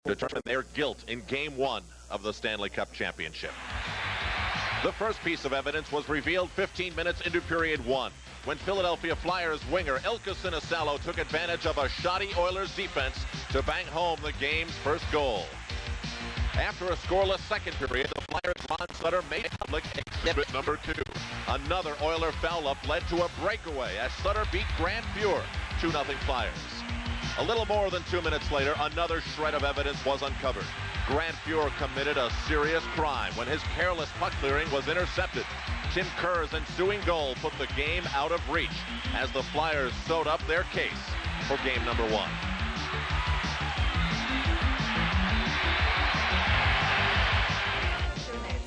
determine their guilt in Game 1 of the Stanley Cup Championship. The first piece of evidence was revealed 15 minutes into period 1, when Philadelphia Flyers winger Ilka Sinisalo took advantage of a shoddy Oilers defense to bang home the game's first goal. After a scoreless second period, the Flyers' Ron Sutter made public exhibit number 2. Another Oiler foul-up led to a breakaway as Sutter beat Grant Fuhr 2-0 Flyers. A little more than 2 minutes later, another shred of evidence was uncovered. Grant Fuhr committed a serious crime when his careless puck clearing was intercepted. Tim Kerr's ensuing goal put the game out of reach as the Flyers sewed up their case for game number 1.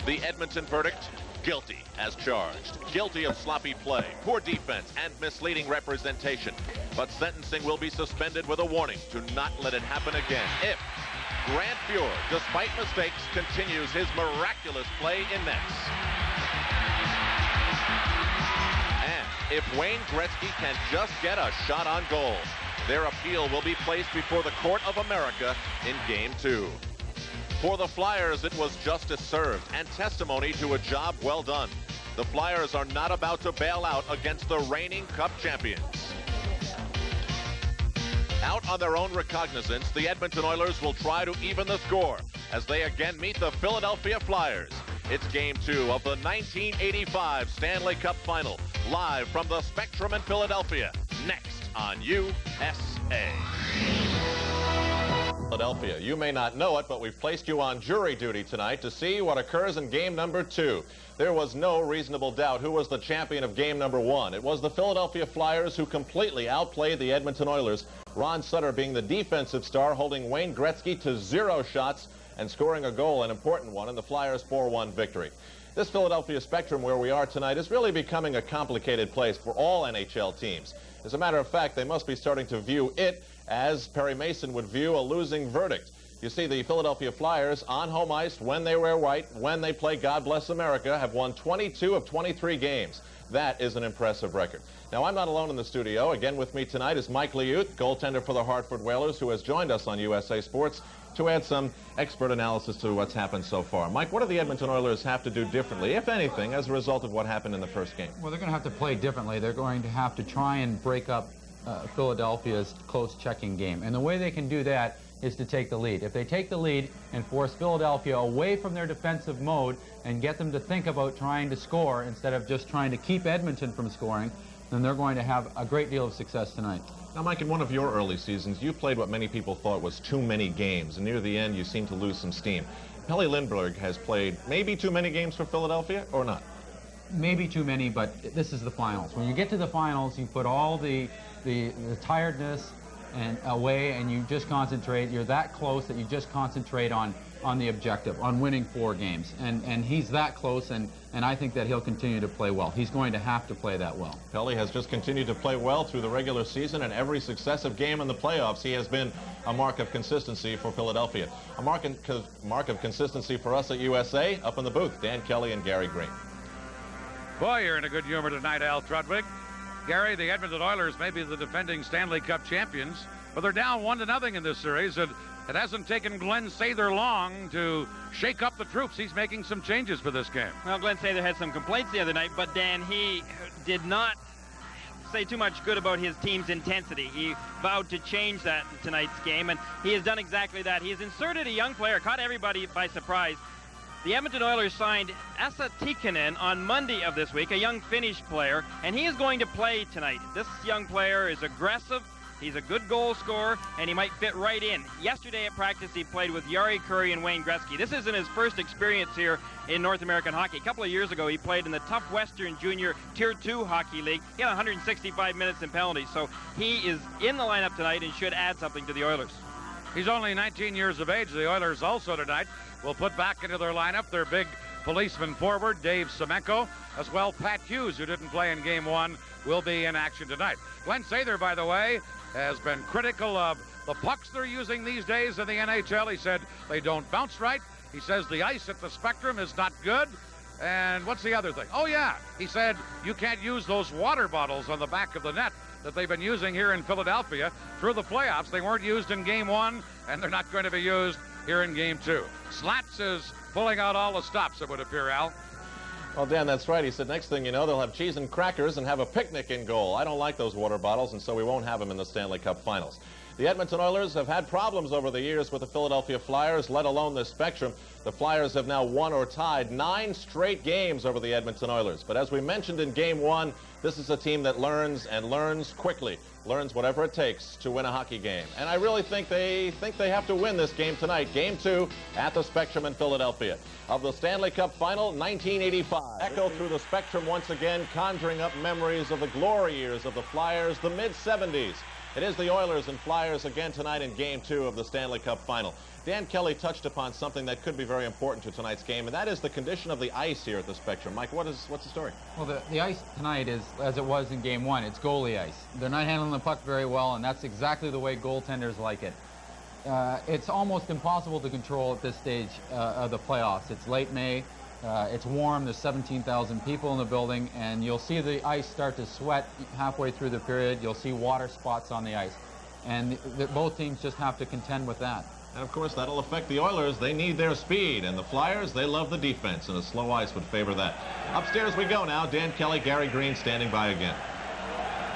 The Edmonton verdict, guilty as charged. Guilty of sloppy play, poor defense, and misleading representation. But sentencing will be suspended with a warning to not let it happen again if Grant Fuhr, despite mistakes, continues his miraculous play in nets. And if Wayne Gretzky can just get a shot on goal, their appeal will be placed before the Court of America in Game 2. For the Flyers, it was justice served and testimony to a job well done. The Flyers are not about to bail out against the reigning Cup champions. Out on their own recognizance, the Edmonton Oilers will try to even the score as they again meet the Philadelphia Flyers. It's Game 2 of the 1985 Stanley Cup Final, live from the Spectrum in Philadelphia, next on USA. Philadelphia. You may not know it, but we've placed you on jury duty tonight to see what occurs in game number 2. There was no reasonable doubt who was the champion of game number 1. It was the Philadelphia Flyers who completely outplayed the Edmonton Oilers, Ron Sutter being the defensive star, holding Wayne Gretzky to 0 shots and scoring a goal, an important one, in the Flyers' 4-1 victory. This Philadelphia Spectrum where we are tonight is really becoming a complicated place for all NHL teams. As a matter of fact, they must be starting to view it as Perry Mason would view a losing verdict. You see, the Philadelphia Flyers on home ice, when they wear white, when they play God Bless America, have won 22 of 23 games. That is an impressive record. Now, I'm not alone in the studio. Again with me tonight is Mike Liut, goaltender for the Hartford Whalers, who has joined us on USA Sports to add some expert analysis to what's happened so far. Mike, what do the Edmonton Oilers have to do differently, if anything, as a result of what happened in the first game? Well, they're going to have to play differently. They're going to have to try and break up Philadelphia's close checking game. And the way they can do that is to take the lead. If they take the lead and force Philadelphia away from their defensive mode and get them to think about trying to score instead of just trying to keep Edmonton from scoring, then they're going to have a great deal of success tonight. Now, Mike, in one of your early seasons, you played what many people thought was too many games, and near the end, you seemed to lose some steam. Pelle Lindbergh has played maybe too many games for Philadelphia, or not? Maybe too many, but this is the finals. When you get to the finals, you put all the tiredness and away, and you just concentrate. You're that close that you just concentrate on the objective, on winning 4 games. And he's that close, and I think that he'll continue to play well. He's going to have to play that well. Pelle has just continued to play well through the regular season, and every successive game in the playoffs, he has been a mark of consistency for Philadelphia. A mark of consistency for us at USA. Up in the booth, Dan Kelly and Gary Green. Boy, you're in a good humor tonight, Al Trudwick. Gary, the Edmonton Oilers may be the defending Stanley Cup champions, but they're down 1-0 in this series. And it hasn't taken Glenn Sather long to shake up the troops. He's making some changes for this game. Well, Glenn Sather had some complaints the other night, but Dan, he did not say too much good about his team's intensity. He vowed to change that in tonight's game, and he has done exactly that. He has inserted a young player, caught everybody by surprise. The Edmonton Oilers signed Esa Tikkanen on Monday of this week, a young Finnish player, and he is going to play tonight. This young player is aggressive, he's a good goal scorer, and he might fit right in. Yesterday at practice, he played with Jari Kurri and Wayne Gretzky. This isn't his first experience here in North American hockey. A couple of years ago, he played in the Tough Western Junior Tier 2 Hockey League. He had 165 minutes in penalties, so he is in the lineup tonight and should add something to the Oilers. He's only 19 years of age. The Oilers also tonight will put back into their lineup their big policeman forward, Dave Semenko, as well Pat Hughes, who didn't play in Game 1, will be in action tonight. Glenn Sather, by the way, has been critical of the pucks they're using these days in the NHL. He said they don't bounce right. He says the ice at the Spectrum is not good. And what's the other thing? Oh, yeah, he said you can't use those water bottles on the back of the net that they've been using here in Philadelphia through the playoffs. They weren't used in Game 1. and they're not going to be used here in Game 2. Slats is pulling out all the stops, it would appear, Al. Well, Dan, that's right. He said next thing you know, they'll have cheese and crackers and have a picnic in goal. I don't like those water bottles, and so we won't have them in the Stanley Cup Finals. The Edmonton Oilers have had problems over the years with the Philadelphia Flyers, let alone the Spectrum. The Flyers have now won or tied 9 straight games over the Edmonton Oilers. But as we mentioned in Game 1, this is a team that learns and learns quickly, learns whatever it takes to win a hockey game. And I really think they have to win this game tonight, Game 2 at the Spectrum in Philadelphia. Of the Stanley Cup Final, 1985. Echo through the Spectrum once again, conjuring up memories of the glory years of the Flyers, the mid-70s. It is the Oilers and Flyers again tonight in Game 2 of the Stanley Cup Final. Dan Kelly touched upon something that could be very important to tonight's game, and that is the condition of the ice here at the Spectrum. Mike, what's the story? Well, the ice tonight is, as it was in Game 1, it's goalie ice. They're not handling the puck very well, and that's exactly the way goaltenders like it. It's almost impossible to control at this stage of the playoffs. It's late May. It's warm. There's 17,000 people in the building, and you'll see the ice start to sweat halfway through the period. You'll see water spots on the ice, and both teams just have to contend with that. And of course, that'll affect the Oilers. They need their speed, and the Flyers, they love the defense, and a slow ice would favor that. Upstairs we go now. Dan Kelly, Gary Green standing by again.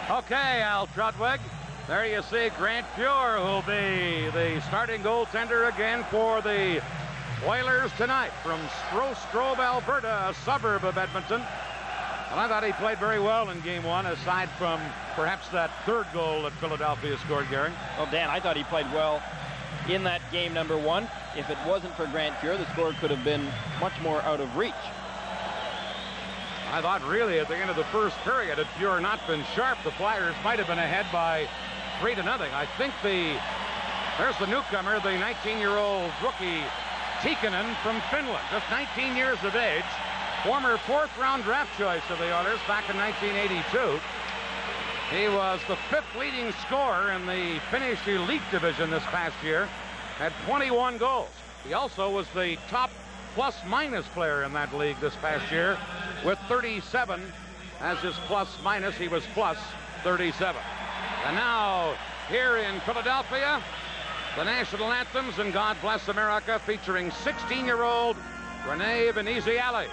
Okay, Al Trutwig. There you see Grant Fuhr, who'll be the starting goaltender again for the Oilers tonight from Strobe, Alberta, a suburb of Edmonton. And I thought he played very well in Game 1, aside from perhaps that third goal that Philadelphia scored, Gary. Well, Dan, I thought he played well in that game number 1. If it wasn't for Grant Fuhr, the score could have been much more out of reach. I thought really at the end of the first period, had Fuhr not been sharp, the Flyers might have been ahead by 3-0. I think there's the newcomer, the 19-year-old rookie Tikkanen from Finland, just 19 years of age, former 4th-round draft choice of the Oilers back in 1982. He was the 5th leading scorer in the Finnish Elite Division this past year, had 21 goals. He also was the top plus-minus player in that league this past year with 37 as his plus-minus. He was plus 37. And now, here in Philadelphia, the national anthems and God Bless America featuring 16-year-old Renee Veneziale.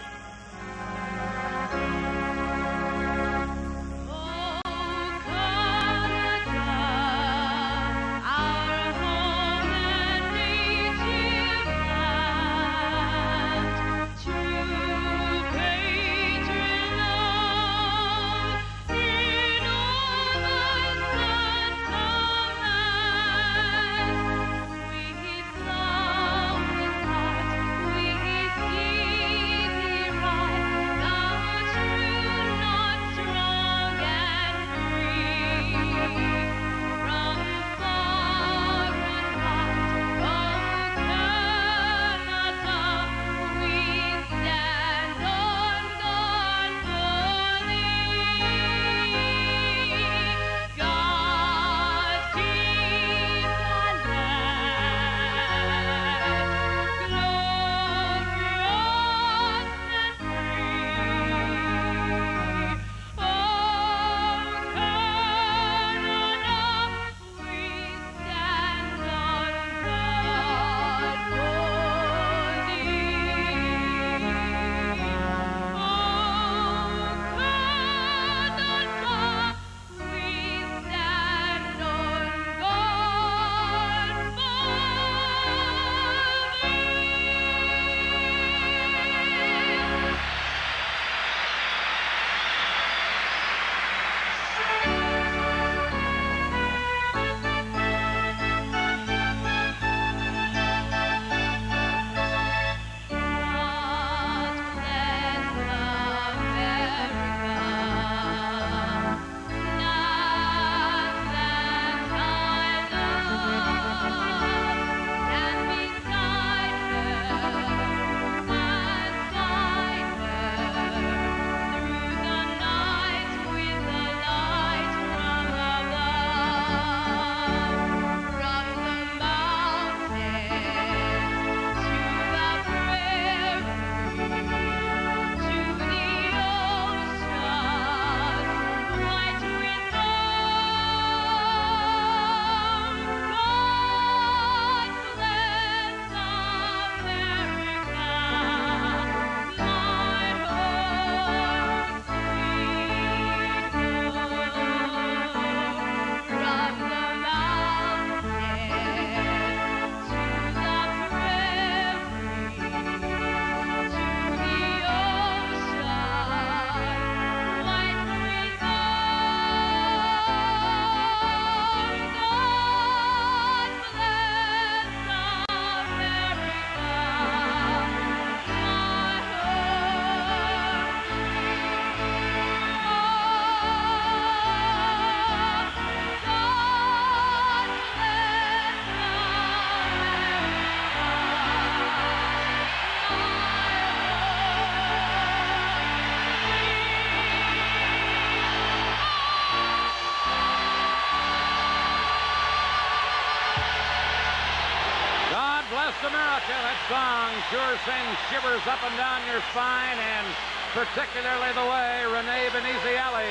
I'll tell that song sure sends shivers up and down your spine, and particularly the way Renee Beneziali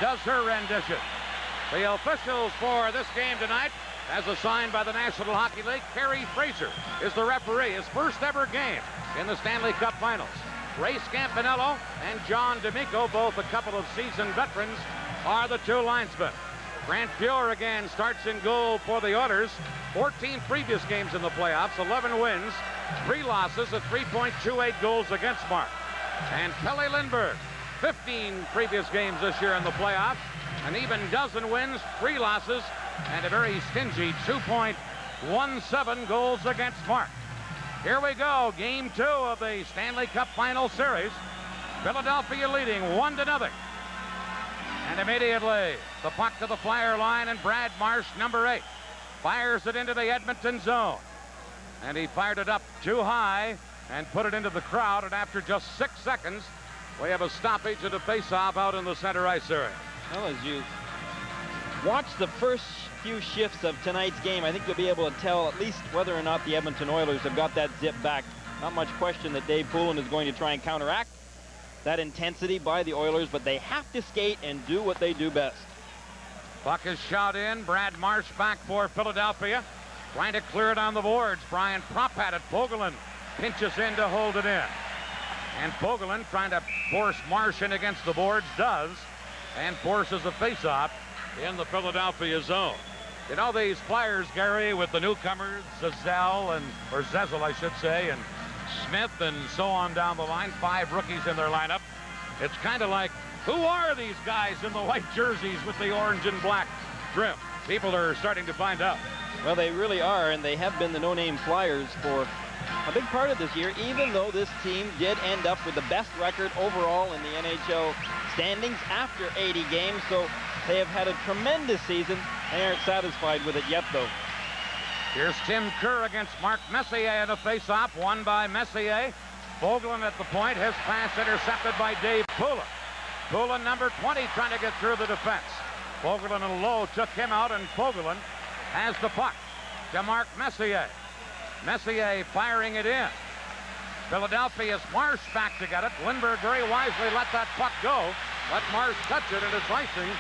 does her rendition. The officials for this game tonight, as assigned by the National Hockey League, Kerry Fraser is the referee. His first ever game in the Stanley Cup Finals. Ray Scampanello and John D'Amico, both a couple of seasoned veterans, are the two linesmen. Grant Fuhr again starts in goal for the Oilers. 14 previous games in the playoffs, 11 wins, 3 losses, at 3.28 goals against mark. And Pelle Lindbergh, 15 previous games this year in the playoffs, an even dozen wins, 3 losses, and a very stingy 2.17 goals against mark. Here we go, game 2 of the Stanley Cup Final Series. Philadelphia leading 1-0. And immediately, the puck to the Flyer line, and Brad Marsh, number 8, fires it into the Edmonton zone. And he fired it up too high and put it into the crowd, and after just 6 seconds, we have a stoppage and a face-off out in the center ice area. Well, as you watch the first few shifts of tonight's game, I think you'll be able to tell at least whether or not the Edmonton Oilers have got that zip back. Not much question that Dave Poulin is going to try and counteract that intensity by the Oilers, but they have to skate and do what they do best. Puck is shot in. Brad Marsh back for Philadelphia, trying to clear it on the boards. Brian Propp had it. Pogulin pinches in to hold it in. And Pogulin, trying to force Marsh in against the boards, does, and forces a face-off in the Philadelphia zone. You know, these Flyers, Gary, with the newcomers, Zezel, or Zezel, I should say, and Smith and so on down the line, 5 rookies in their lineup. It's kind of like, who are these guys in the white jerseys with the orange and black trim? People are starting to find out. Well, they really are, and they have been the no-name Flyers for a big part of this year, even though this team did end up with the best record overall in the NHL standings after 80 games. So they have had a tremendous season. They aren't satisfied with it yet, though. Here's Tim Kerr against Mark Messier in a face-off, won by Messier. Pogulin at the point, his pass intercepted by Dave Poulin. Poulin, number 20, trying to get through the defense. Pogulin and Lowe took him out, and Pogulin has the puck to Mark Messier. Messier firing it in. Philadelphia's Marsh back to get it. Lindbergh very wisely let that puck go. Let Marsh touch it, and it's icing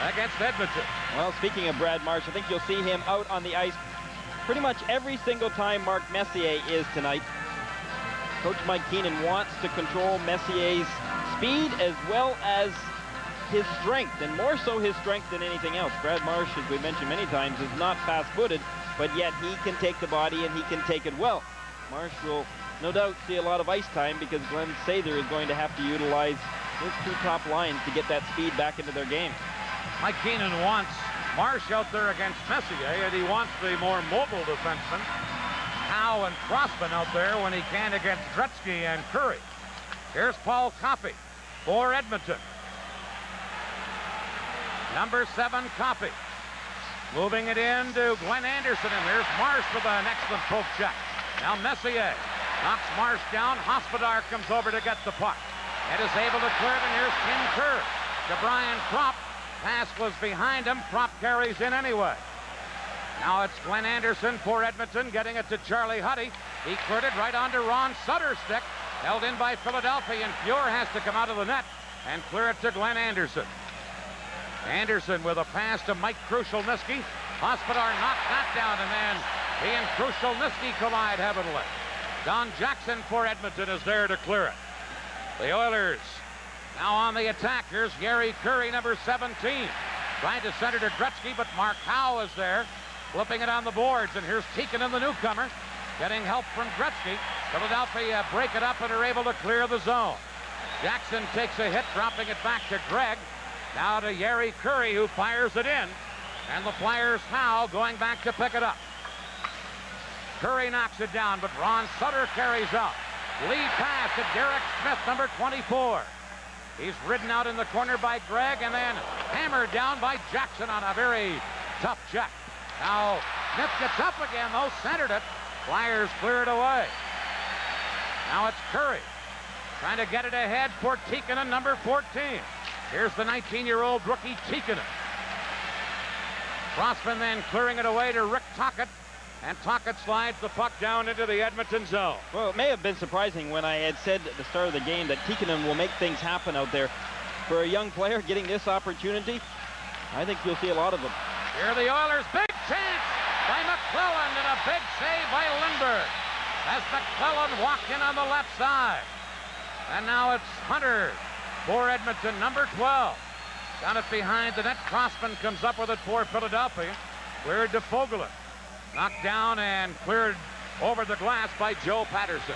against Edmonton. Well, speaking of Brad Marsh, I think you'll see him out on the ice pretty much every single time Mark Messier is tonight. Coach Mike Keenan wants to control Messier's speed as well as his strength, and more so his strength than anything else. Brad Marsh, as we mentioned many times, is not fast-footed, but yet he can take the body and he can take it well. Marsh will no doubt see a lot of ice time because Glenn Sather is going to have to utilize his 2 top lines to get that speed back into their game. Mike Keenan wants Marsh out there against Messier, and he wants the more mobile defenseman, Howe and Crossman, out there when he can against Gretzky and Curry. Here's Paul Coffey for Edmonton. Number 7, Coffey. Moving it in to Glenn Anderson, and there's Marsh with an excellent poke check. Now Messier knocks Marsh down. Hospodar comes over to get the puck and is able to clear it, and here's Tim Kerr to Brian Propp. Pass was behind him. Propp carries in anyway. Now it's Glenn Anderson for Edmonton, getting it to Charlie Huddy. He cleared it right onto Ron Sutter's stick. Held in by Philadelphia, and Fuhr has to come out of the net and clear it to Glenn Anderson. Anderson with a pass to Mike Krushelnyski. Hospodar knocked that down, and then he and Krushelnyski collide heavily. Don Jackson for Edmonton is there to clear it. The Oilers now on the attack. Here's Gary Curry, number 17. Trying to center to Gretzky, but Mark Howe is there, flipping it on the boards. And here's Tikkanen, the newcomer, getting help from Gretzky. Philadelphia break it up and are able to clear the zone. Jackson takes a hit, dropping it back to Gregg. Now to Gary Curry, who fires it in. And the Flyers' Howe going back to pick it up. Curry knocks it down, but Ron Sutter carries out. Lead pass to Derek Smith, number 24. He's ridden out in the corner by Gregg and then hammered down by Jackson on a very tough check. Now Smith gets up again, though, centered it. Flyers clear it away. Now it's Curry trying to get it ahead for Tikkanen, number 14. Here's the 19-year-old rookie Tikkanen. Crossman then clearing it away to Rick Tocchet. And Tocchet slides the puck down into the Edmonton zone. Well, it may have been surprising when I had said at the start of the game that Tikkanen will make things happen out there. For a young player getting this opportunity, I think you'll see a lot of them. Here are the Oilers. Big chance by McClellan and a big save by Lindberg as McClellan walked in on the left side. And now it's Hunter for Edmonton, number 12. Got it behind the net. Crossman comes up with it for Philadelphia. Cleared to Fogelin. Knocked down and cleared over the glass by Joe Patterson.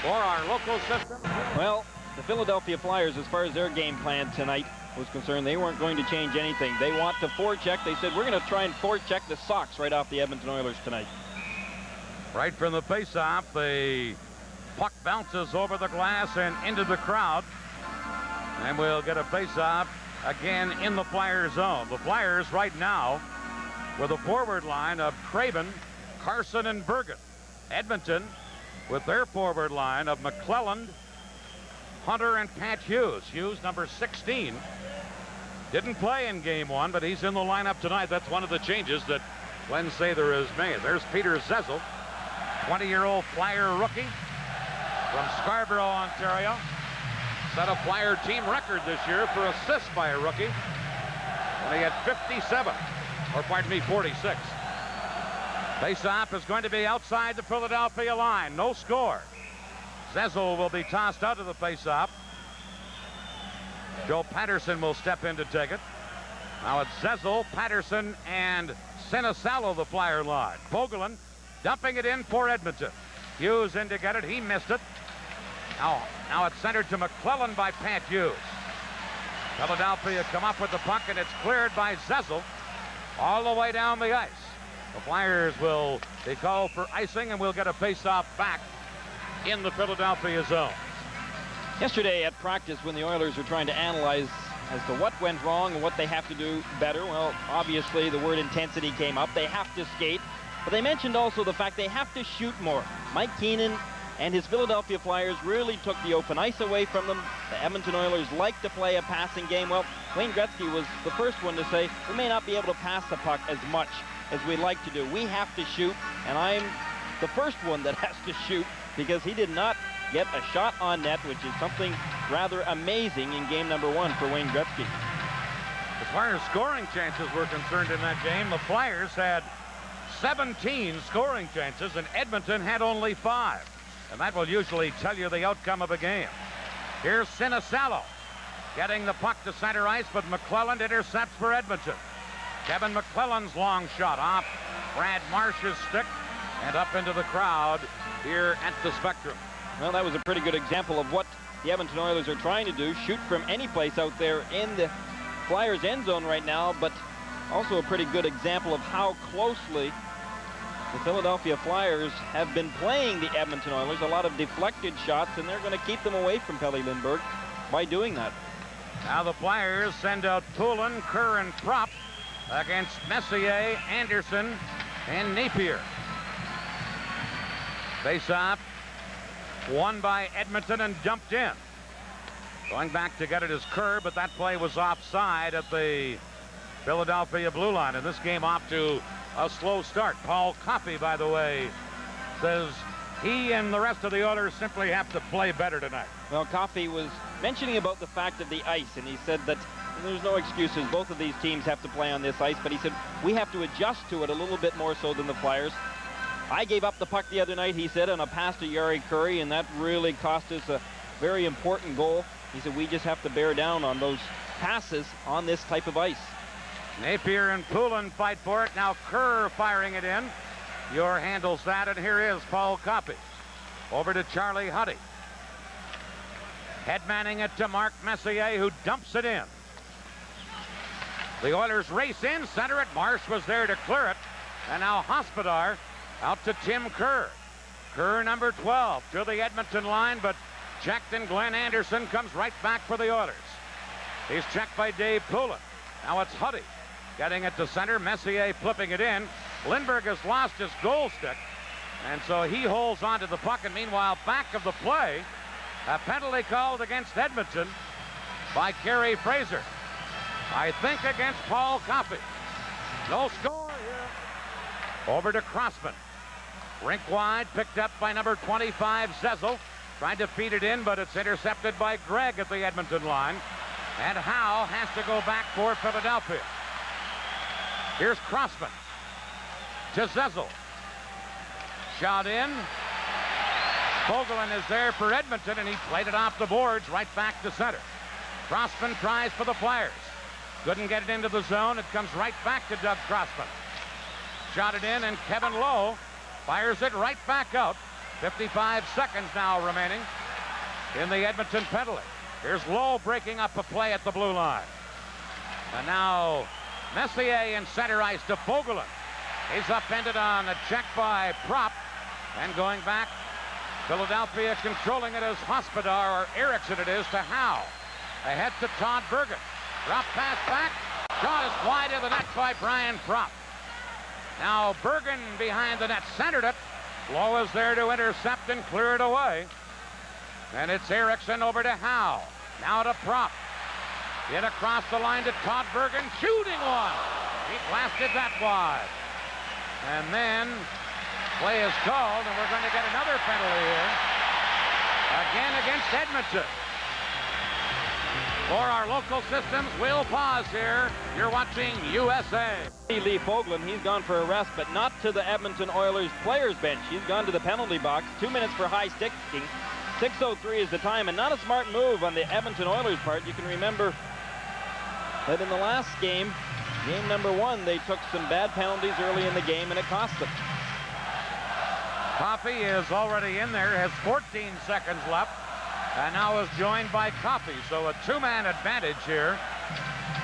For our local system. Well, the Philadelphia Flyers, as far as their game plan tonight was concerned, they weren't going to change anything. They want to forecheck. They said, we're going to try and forecheck the Sox right off the Edmonton Oilers tonight. Right from the faceoff, the puck bounces over the glass and into the crowd. And we'll get a faceoff again in the Flyers zone. The Flyers right now with a forward line of Craven, Carson, and Bergen. Edmonton with their forward line of McClelland, Hunter, and Pat Hughes. Hughes, number 16, didn't play in game one, but he's in the lineup tonight. That's one of the changes that Glenn Sather has made. There's Peter Zezel, 20-year-old Flyer rookie from Scarborough, Ontario. Set a Flyer team record this year for assists by a rookie when he had 57, or pardon me, 46. Faceoff is going to be outside the Philadelphia line. No score. Zezel will be tossed out of the faceoff. Joe Patterson will step in to take it. Now it's Zezel, Patterson, and Sinisalo, the Flyer line. Fogelin dumping it in for Edmonton. Hughes in to get it. He missed it. Now it's centered to McClellan by Pat Hughes. Philadelphia come up with the puck, and it's cleared by Zezel all the way down the ice. The Flyers will be called for icing, and we'll get a face-off back in the Philadelphia zone. Yesterday at practice, when the Oilers were trying to analyze as to what went wrong and what they have to do better, well, obviously the word intensity came up. They have to skate, but they mentioned also the fact they have to shoot more. Mike Keenan and his Philadelphia Flyers really took the open ice away from them. The Edmonton Oilers like to play a passing game. Well, Wayne Gretzky was the first one to say we may not be able to pass the puck as much as we like to do. We have to shoot, and I'm the first one that has to shoot because he did not get a shot on net, which is something rather amazing in game number one for Wayne Gretzky. As far as scoring chances were concerned in that game, the Flyers had 17 scoring chances, and Edmonton had only 5. And that will usually tell you the outcome of a game. Here's Sinisalo getting the puck to center ice, but McClelland intercepts for Edmonton. Kevin McClelland's long shot off Brad Marsh's stick and up into the crowd here at the Spectrum. Well, that was a pretty good example of what the Edmonton Oilers are trying to do, shoot from any place out there in the Flyers end zone right now, but also a pretty good example of how closely the Philadelphia Flyers have been playing the Edmonton Oilers. A lot of deflected shots, and they're going to keep them away from Pelle Lindberg by doing that. Now the Flyers send out Poulin, Kerr, and Propp against Messier, Anderson, and Napier. Face-off won by Edmonton and dumped in. Going back to get it is Kerr, but that play was offside at the Philadelphia blue line. And this game off to a slow start. Paul Coffey, by the way, says he and the rest of the Oilers simply have to play better tonight. Well, Coffey was mentioning about the fact of the ice, and he said that there's no excuses. Both of these teams have to play on this ice, but he said we have to adjust to it a little bit more so than the Flyers. I gave up the puck the other night, he said, on a pass to Jari Kurri, and that really cost us a very important goal. He said we just have to bear down on those passes on this type of ice. Napier and Poulin fight for it. Now Kerr firing it in. Your handles that, and here is Paul Coffey. Over to Charlie Huddy. Headmanning it to Mark Messier, who dumps it in. The Oilers race in, center it. Marsh was there to clear it. And now Hospodar out to Tim Kerr. Kerr, number 12, to the Edmonton line, but checked, and Glenn Anderson comes right back for the Oilers. He's checked by Dave Poulin. Now it's Huddy getting it to center. Messier flipping it in. Lindberg has lost his goal stick, and so he holds onto the puck. And meanwhile, back of the play, a penalty called against Edmonton by Kerry Fraser. I think against Paul Coffey. No score here. Over to Crossman. Rink wide, picked up by number 25, Zezel. Trying to feed it in, but it's intercepted by Gregg at the Edmonton line. And Howe has to go back for Philadelphia. Here's Crossman to Zezel. Shot in. Vogelin is there for Edmonton, and he played it off the boards right back to center. Crossman tries for the Flyers. Couldn't get it into the zone. It comes right back to Doug Crossman. Shot it in, and Kevin Lowe fires it right back out. 55 seconds now remaining in the Edmonton penalty. Here's Lowe breaking up a play at the blue line. And now Messier in center ice to Vogelin. He's upended on a check by Prop. And going back, Philadelphia controlling it as Hospodar, or Eriksson it is, to Howe. Ahead to Todd Bergen. Drop pass back. Shot is wide of the net by Brian Prop. Now Bergen behind the net centered it. Lowe is there to intercept and clear it away. And it's Eriksson over to Howe. Now to Prop. In across the line to Todd Bergen. Shooting one. He blasted that wide. And then play is called, and we're going to get another penalty here. Again against Edmonton. For our local systems, we'll pause here. You're watching USA. Lee Vogelin, he's gone for a rest, but not to the Edmonton Oilers players bench. He's gone to the penalty box. 2 minutes for high sticking. 6:03 is the time, and not a smart move on the Edmonton Oilers' part. You can remember that in the last game, game number 1, they took some bad penalties early in the game, and it cost them. Coffey is already in there, has 14 seconds left, and now is joined by Coffey. So a two-man advantage here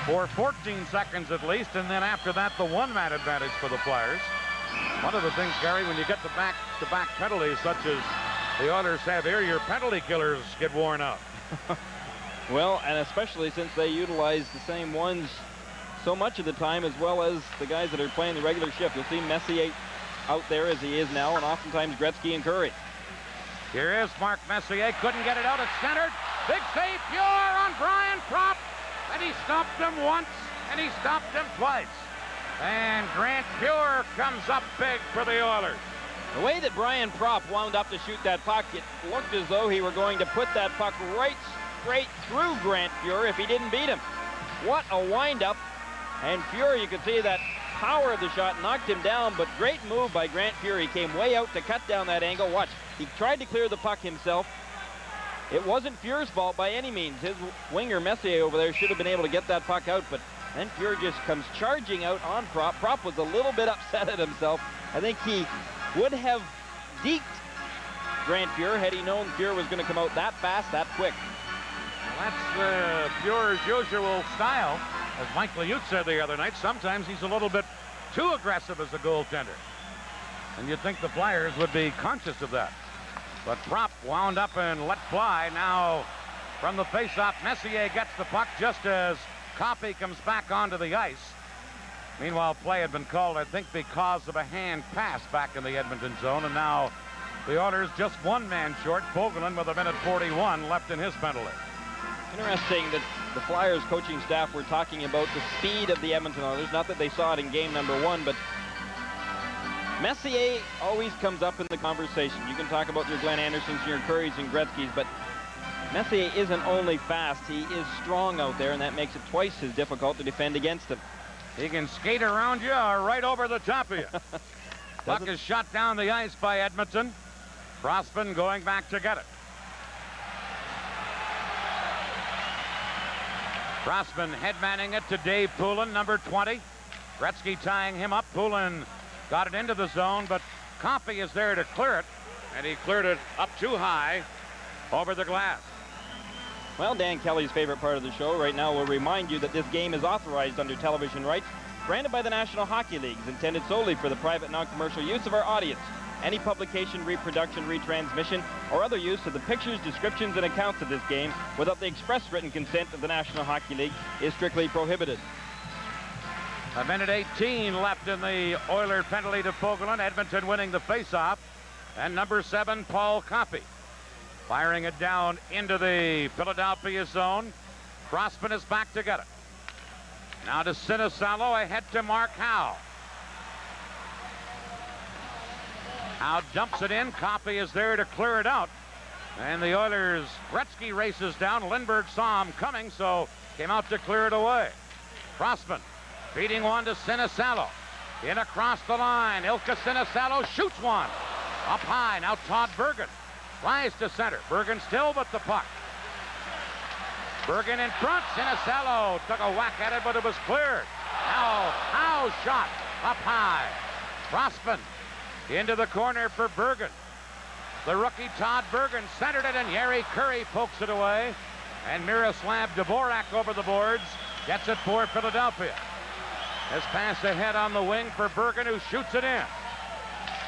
for 14 seconds at least, and then after that, the one-man advantage for the Flyers. One of the things, Gary, when you get the back-to-back penalties such as the Oilers have here, your penalty killers get worn out. Well, and especially since they utilize the same ones so much of the time, as well as the guys that are playing the regular shift. You'll see Messier out there as he is now, and oftentimes Gretzky and Curry. Here is Mark Messier. Couldn't get it out. It's centered. Big save, Pure on Brian Prop. And he stopped him once, and he stopped him twice. And Grant Pure comes up big for the Oilers. The way that Brian Prop wound up to shoot that puck, it looked as though he were going to put that puck right straight through Grant Pure if he didn't beat him. What a wind-up. And Pure, you could see that power of the shot knocked him down, but great move by Grant Pure. He came way out to cut down that angle. Watch, he tried to clear the puck himself. It wasn't Pure's fault by any means. His winger Messier over there should have been able to get that puck out, but then Pure just comes charging out on Prop. Prop was a little bit upset at himself. I think he would have deked Grant Pure had he known Pure was going to come out that fast, that quick. Well, that's Pure's usual style. As Mike Liut said the other night, sometimes he's a little bit too aggressive as a goaltender. And you'd think the Flyers would be conscious of that. But Prop wound up and let fly. Now, from the faceoff, Messier gets the puck just as Coffey comes back onto the ice. Meanwhile, play had been called, I think, because of a hand pass back in the Edmonton zone. And now the Oilers just one man short. Vogelin with 1:41 left in his penalty. Interesting that the Flyers coaching staff were talking about the speed of the Edmonton Oilers. Not that they saw it in game number 1, but Messier always comes up in the conversation. You can talk about your Glenn Andersons, your Currys, and Gretzkys, but Messier isn't only fast, he is strong out there, and that makes it twice as difficult to defend against him. He can skate around you or right over the top of you. Puck is shot down the ice by Edmonton. Crossman going back to get it. Crossman headmanning it to Dave Poulin, number 20. Gretzky tying him up. Poulin got it into the zone, but Coffey is there to clear it, and he cleared it up too high over the glass. Well, Dan Kelly's favorite part of the show right now will remind you that this game is authorized under television rights, granted by the National Hockey League, is intended solely for the private non-commercial use of our audience. Any publication, reproduction, retransmission, or other use of the pictures, descriptions, and accounts of this game without the express written consent of the National Hockey League is strictly prohibited. 1:18 left in the Oiler penalty to Vogelin. Edmonton winning the faceoff. And number 7, Paul Coffey, firing it down into the Philadelphia zone. Crossman is back to get it. Now to Sinisalo, ahead to Mark Howe. Now dumps it in. Coffey is there to clear it out. And the Oilers, Gretzky races down. Lindbergh saw him coming, so came out to clear it away. Crossman feeding one to Sinisalo. In across the line. Ilka Sinisalo shoots one. Up high. Now Todd Bergen flies to center. Bergen still with the puck. Bergen in front. Sinisalo took a whack at it, but it was cleared. Now Howe shot up high. Crossman into the corner for Bergen. The rookie Todd Bergen centered it, and Yari Curry pokes it away. And Miroslav Dvorak over the boards gets it for Philadelphia. This pass ahead on the wing for Bergen, who shoots it in.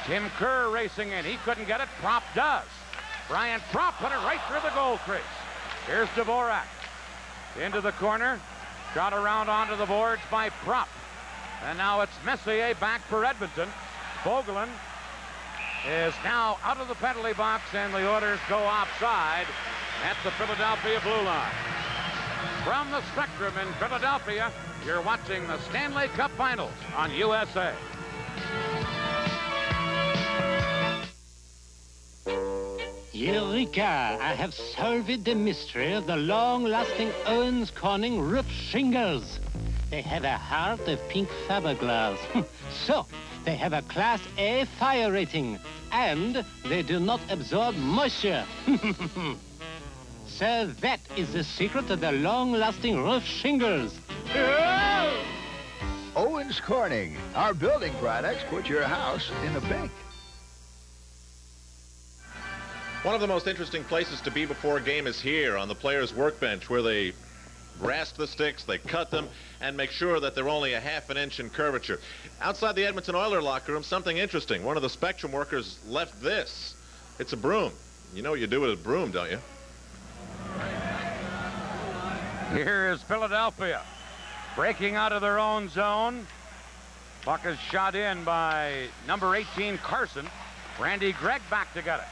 Tim Kerr racing in. He couldn't get it. Propp does. Brian Propp put it right through the goal crease. Here's Dvorak. Into the corner. Shot around onto the boards by Propp. And now it's Messier back for Edmonton. Vogelin is now out of the penalty box, and the Oilers go offside at the Philadelphia blue line. From the Spectrum in Philadelphia, you're watching the Stanley Cup Finals on USA. Eureka! I have solved the mystery of the long-lasting Owens Corning roof shingles. They have a heart of pink fiberglass. So, they have a Class A fire rating, and they do not absorb moisture. So that is the secret of the long-lasting roof shingles. Owens Corning, our building products put your house in the bank. One of the most interesting places to be before a game is here on the players' workbench, where they rest the sticks, they cut them, and make sure that they're only a half an inch in curvature. Outside the Edmonton Oilers locker room, something interesting. One of the Spectrum workers left this. It's a broom. You know what you do with a broom, don't you? Here is Philadelphia breaking out of their own zone. Puck is shot in by number 18, Carson. Randy Gregg back to get it.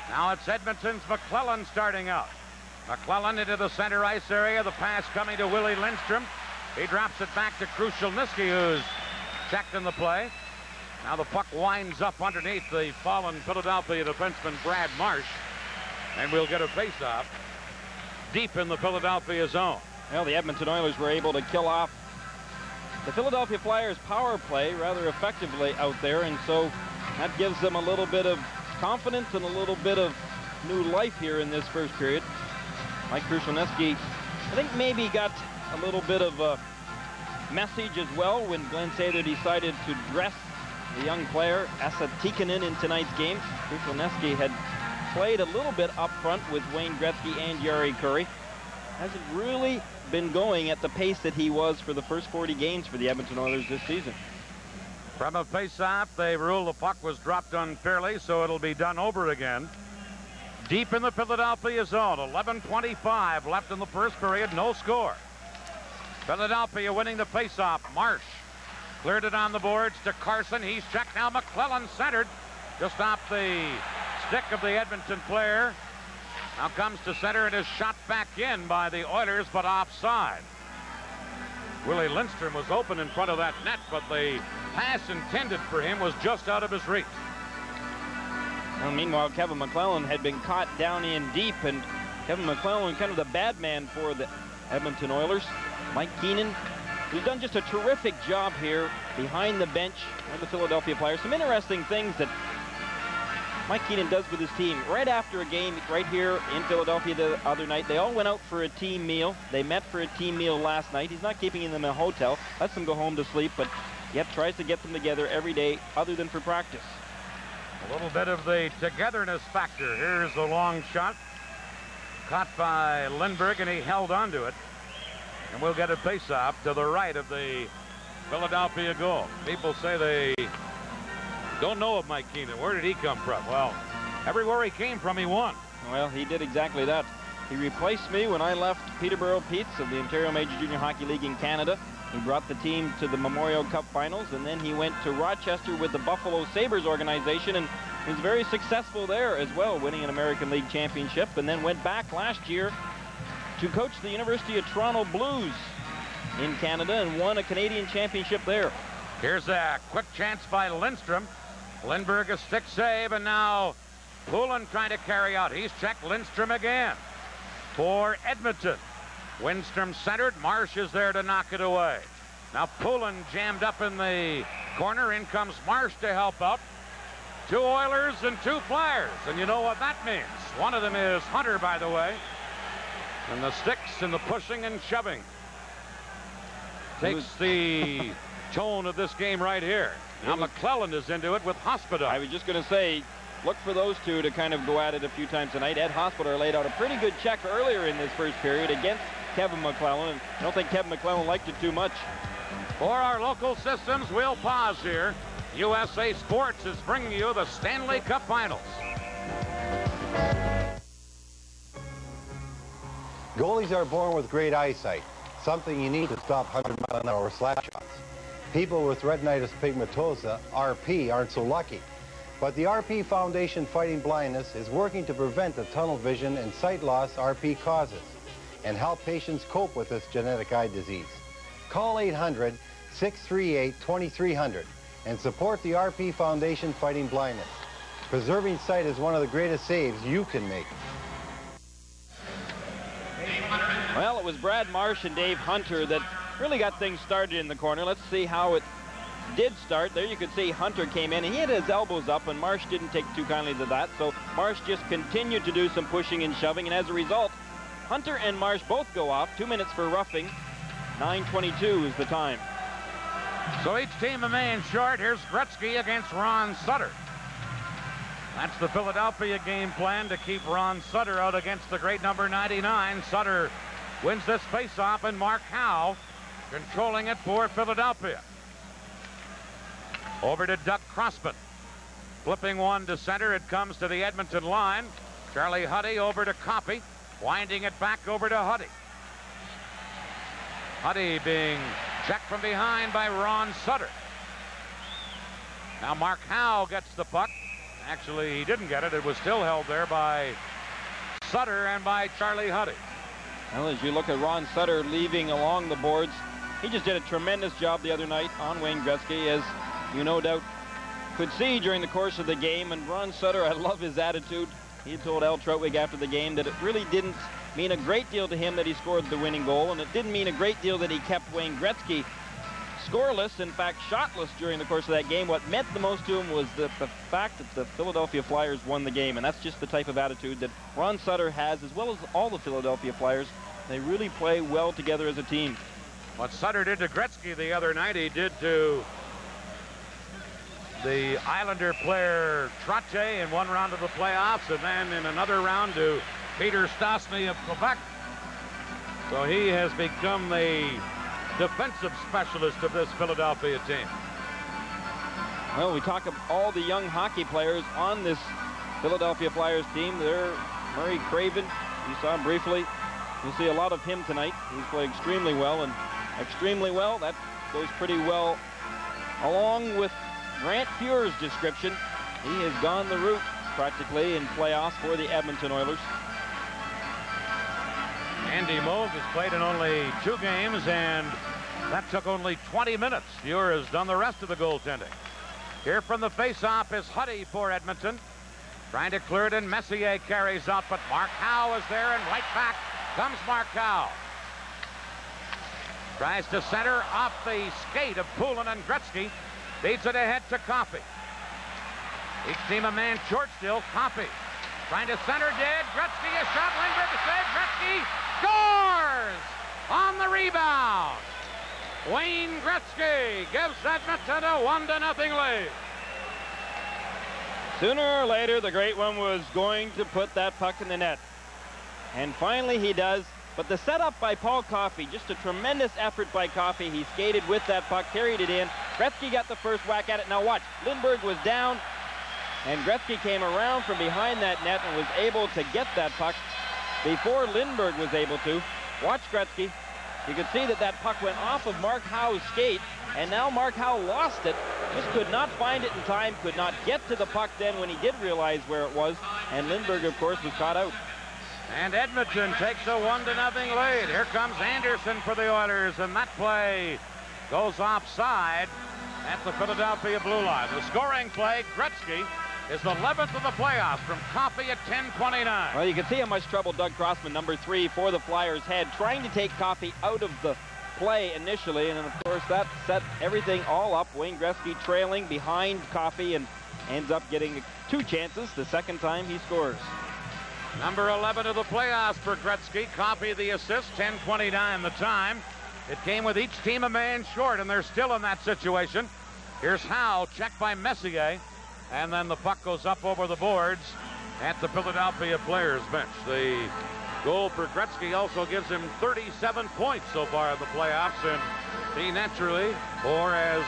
Now it's Edmonton's McClellan starting out. McClellan into the center ice area. The pass coming to Willie Lindstrom. He drops it back to Krushelnyski, who's checked in the play. Now the puck winds up underneath the fallen Philadelphia defenseman Brad Marsh. And we'll get a face-off deep in the Philadelphia zone. Well, the Edmonton Oilers were able to kill off the Philadelphia Flyers power play rather effectively out there, and so that gives them a little bit of confidence and a little bit of new life here in this first period. Mike Krushelnyski, I think, maybe got a little bit of a message as well when Glenn Sather decided to dress the young player Esa Tikkanen in tonight's game. Krushelnyski had played a little bit up front with Wayne Gretzky and Yari Curry. Hasn't really been going at the pace that he was for the first 40 games for the Edmonton Oilers this season. From a face-off, they rule the puck was dropped unfairly, so it'll be done over again. Deep in the Philadelphia zone, 11:25 left in the first period, no score. Philadelphia winning the face-off. Marsh cleared it on the boards to Carson. He's checked now. McClellan centered just off the stick of the Edmonton player. Now comes to center and is shot back in by the Oilers, but offside. Willie Lindstrom was open in front of that net, but the pass intended for him was just out of his reach. Well, meanwhile, Kevin McClellan had been caught down in deep, and Kevin McClellan, kind of the bad man for the Edmonton Oilers. Mike Keenan, who's done just a terrific job here behind the bench of the Philadelphia Flyers. Some interesting things that Mike Keenan does with his team. Right after a game right here in Philadelphia the other night, they all went out for a team meal. They met for a team meal last night. He's not keeping them in a hotel, lets them go home to sleep, but yet tries to get them together every day other than for practice. A little bit of the togetherness factor. Here's the long shot. Caught by Lindbergh, and he held onto it. And we'll get a face-off to the right of the Philadelphia goal. People say they don't know of Mike Keenan. Where did he come from? Well, everywhere he came from, he won. Well, he did exactly that. He replaced me when I left Peterborough Petes of the Ontario Major Junior Hockey League in Canada. He brought the team to the Memorial Cup Finals, and then he went to Rochester with the Buffalo Sabres organization, and he was very successful there as well, winning an American League championship, and then went back last year to coach the University of Toronto Blues in Canada and won a Canadian championship there. Here's a quick chance by Lindstrom. Lindbergh a stick save, and now Poulin trying to carry out. He's checked Lindstrom again for Edmonton. Windstrom centered. Marsh is there to knock it away. Now Poulin jammed up in the corner. In comes Marsh to help out. 2 Oilers and 2 Flyers. And you know what that means. One of them is Hunter, by the way. And the sticks and the pushing and shoving takes the tone of this game right here. Now McClelland is into it with Hospodar. I was just going to say, look for those two to kind of go at it a few times tonight. Ed Hospodar laid out a pretty good check earlier in this first period against Kevin McClelland, and I don't think Kevin McClelland liked it too much. For our local systems, we'll pause here. USA Sports is bringing you the Stanley Cup Finals. Goalies are born with great eyesight, something you need to stop 100-mile-an-hour slap shots. People with retinitis pigmentosa, RP, aren't so lucky. But the RP Foundation Fighting Blindness is working to prevent the tunnel vision and sight loss RP causes and help patients cope with this genetic eye disease. Call 800-638-2300 and support the RP Foundation Fighting Blindness. Preserving sight is one of the greatest saves you can make. Well, it was Brad Marsh and Dave Hunter that really got things started in the corner. Let's see how it did start. There you could see Hunter came in and he had his elbows up, and Marsh didn't take too kindly to that. So Marsh just continued to do some pushing and shoving, and as a result, Hunter and Marsh both go off. 2 minutes for roughing. 9:22 is the time. So each team a man short. Here's Gretzky against Ron Sutter. That's the Philadelphia game plan, to keep Ron Sutter out against the great number 99. Sutter wins this faceoff, and Mark Howe controlling it for Philadelphia. Over to Doug Crossman. Flipping one to center. It comes to the Edmonton line. Charlie Huddy over to Coffey. Winding it back over to Huddy. Huddy being checked from behind by Ron Sutter. Now Mark Howe gets the puck. Actually, he didn't get it. It was still held there by Sutter and by Charlie Huddy. Well, as you look at Ron Sutter leaving along the boards, he just did a tremendous job the other night on Wayne Gretzky, as you no doubt could see during the course of the game. And Ron Sutter, I love his attitude. He told Al Troutwig after the game that it really didn't mean a great deal to him that he scored the winning goal, and it didn't mean a great deal that he kept Wayne Gretzky scoreless, in fact shotless, during the course of that game. What meant the most to him was the fact that the Philadelphia Flyers won the game, and that's just the type of attitude that Ron Sutter has, as well as all the Philadelphia Flyers. They really play well together as a team. What Sutter did to Gretzky the other night, he did to the Islander player Trottier in one round of the playoffs, and then in another round to Peter Stastny of Quebec. So he has become the defensive specialist of this Philadelphia team. Well, we talk of all the young hockey players on this Philadelphia Flyers team. There, Murray Craven, you saw him briefly. You'll see a lot of him tonight. He's played extremely well, and extremely well, that goes pretty well along with Grant Fuhr's description. He has gone the route practically in playoffs for the Edmonton Oilers. Andy Moog has played in only 2 games, and that took only 20 minutes. Fuhr has done the rest of the goaltending. Here from the faceoff is Huddy for Edmonton. Trying to clear it, and Messier carries out, but Mark Howe is there, and right back comes Mark Howe. Tries to center off the skate of Poulin and Gretzky. Feeds it ahead to Coffey. Each team a man short still. Coffey trying to center, dead. Gretzky, a shot. Lindbergh to save. Gretzky scores on the rebound. Wayne Gretzky gives Edmonton a 1-0 lead. Sooner or later, the great one was going to put that puck in the net. And finally he does. But the setup by Paul Coffey, just a tremendous effort by Coffey. He skated with that puck, carried it in. Gretzky got the first whack at it. Now watch, Lindbergh was down, and Gretzky came around from behind that net and was able to get that puck before Lindbergh was able to. Watch Gretzky. You could see that that puck went off of Mark Howe's skate, and now Mark Howe lost it. Just could not find it in time, could not get to the puck then when he did realize where it was, and Lindbergh, of course, was caught out. And Edmonton takes a 1-0 lead. Here comes Anderson for the Oilers, and that play goes offside. at the Philadelphia blue line. The scoring play, Gretzky, is the 11th of the playoffs from Coffey at 10:29. Well, you can see how much trouble Doug Crossman, number 3 for the Flyers, had trying to take Coffey out of the play initially, and of course that set everything all up. Wayne Gretzky trailing behind Coffey and ends up getting 2 chances the second time he scores. Number 11 of the playoffs for Gretzky. Coffey the assist, 10:29 the time. It came with each team a man short, and they're still in that situation. Here's Howe, checked by Messier, and then the puck goes up over the boards at the Philadelphia players' bench. The goal for Gretzky also gives him 37 points so far in the playoffs, and he naturally, or as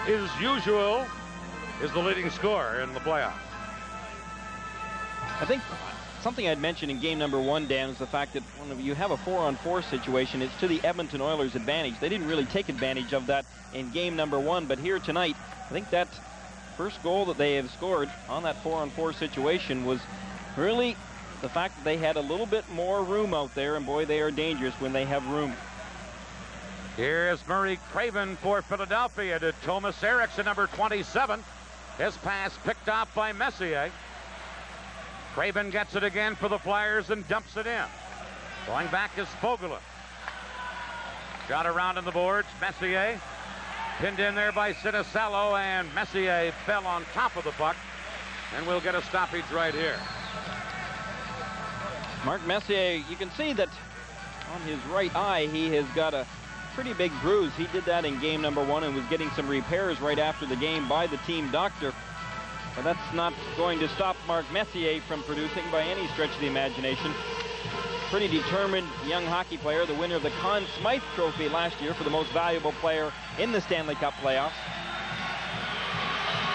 is usual, is the leading scorer in the playoffs. I think something I'd mentioned in game number 1, Dan, is the fact that when you have a 4-on-4 situation, it's to the Edmonton Oilers' advantage. They didn't really take advantage of that in game number 1, but here tonight, I think that first goal that they have scored on that 4-on-4 situation was really the fact that they had a little bit more room out there, and boy, they are dangerous when they have room. Here is Murray Craven for Philadelphia to Thomas Eriksson, number 27. His pass picked off by Messier. Craven gets it again for the Flyers and dumps it in. Going back is Fogelin. Got around on the boards. Messier pinned in there by Sinicello, and Messier fell on top of the puck. And we'll get a stoppage right here. Mark Messier, you can see that on his right eye, he has got a pretty big bruise. He did that in game number 1 and was getting some repairs right after the game by the team doctor. But that's not going to stop Mark Messier from producing by any stretch of the imagination. Pretty determined young hockey player, the winner of the Conn Smythe Trophy last year for the most valuable player in the Stanley Cup playoffs.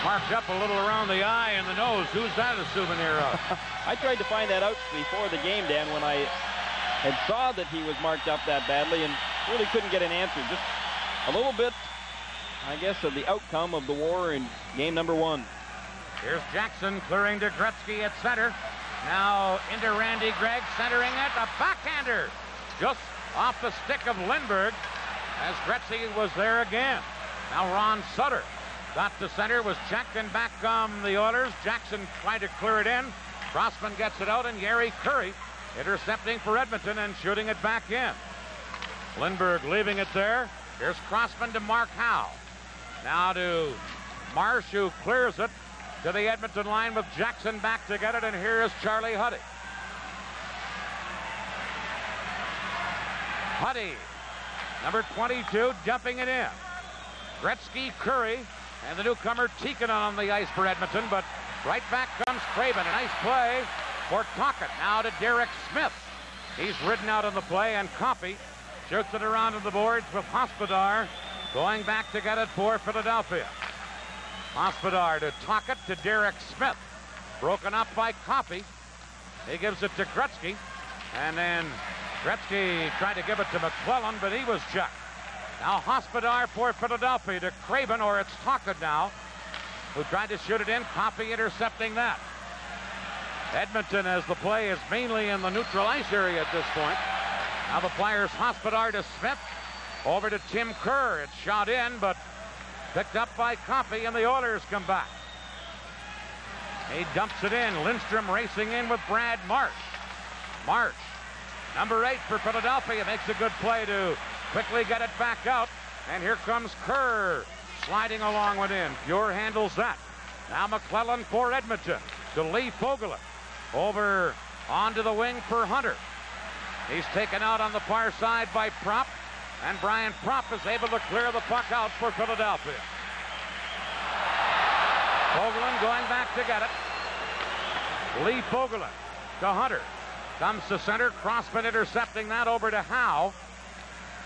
Marked up a little around the eye and the nose. Who's that a souvenir of? I tried to find that out before the game, Dan, when I had saw that he was marked up that badly and really couldn't get an answer. Just a little bit, I guess, of the outcome of the war in game number 1. Here's Jackson clearing to Gretzky at center. Now into Randy Gregg, centering it. A backhander just off the stick of Lindbergh as Gretzky was there again. Now Ron Sutter got to center, was checked, and back come the Oilers. Jackson tried to clear it in. Crossman gets it out, and Gary Curry intercepting for Edmonton and shooting it back in. Lindbergh leaving it there. Here's Crossman to Mark Howe. Now to Marsh, who clears it to the Edmonton line with Jackson back to get it, and here is Charlie Huddy. Huddy, number 22, dumping it in. Gretzky, Curry, and the newcomer Tikkanen on the ice for Edmonton, but right back comes Craven. A nice play for Tocchet. Now to Derek Smith. He's ridden out on the play, and Coffey shoots it around on the boards with Hospodar going back to get it for Philadelphia. Hospodar to Tocchet to Derek Smith. Broken up by Coffey. He gives it to Gretzky. And then Gretzky tried to give it to McClellan, but he was checked. Now Hospodar for Philadelphia to Craven, or it's Tocchet now, who tried to shoot it in. Coffey intercepting that. Edmonton, as the play is mainly in the neutral ice area at this point. Now the Flyers, Hospodar to Smith. Over to Tim Kerr. It's shot in, but picked up by Coffey, and the Oilers come back. He dumps it in. Lindstrom racing in with Brad Marsh. Marsh, number 8 for Philadelphia, makes a good play to quickly get it back out. And here comes Kerr sliding along one in. Pure handles that. Now McClellan for Edmonton to Lee Fogelin. Over onto the wing for Hunter. He's taken out on the far side by Propp. And Brian Propp is able to clear the puck out for Philadelphia. Fogelin going back to get it. Lee Fogelin to Hunter. Comes to center. Crossman intercepting that over to Howe.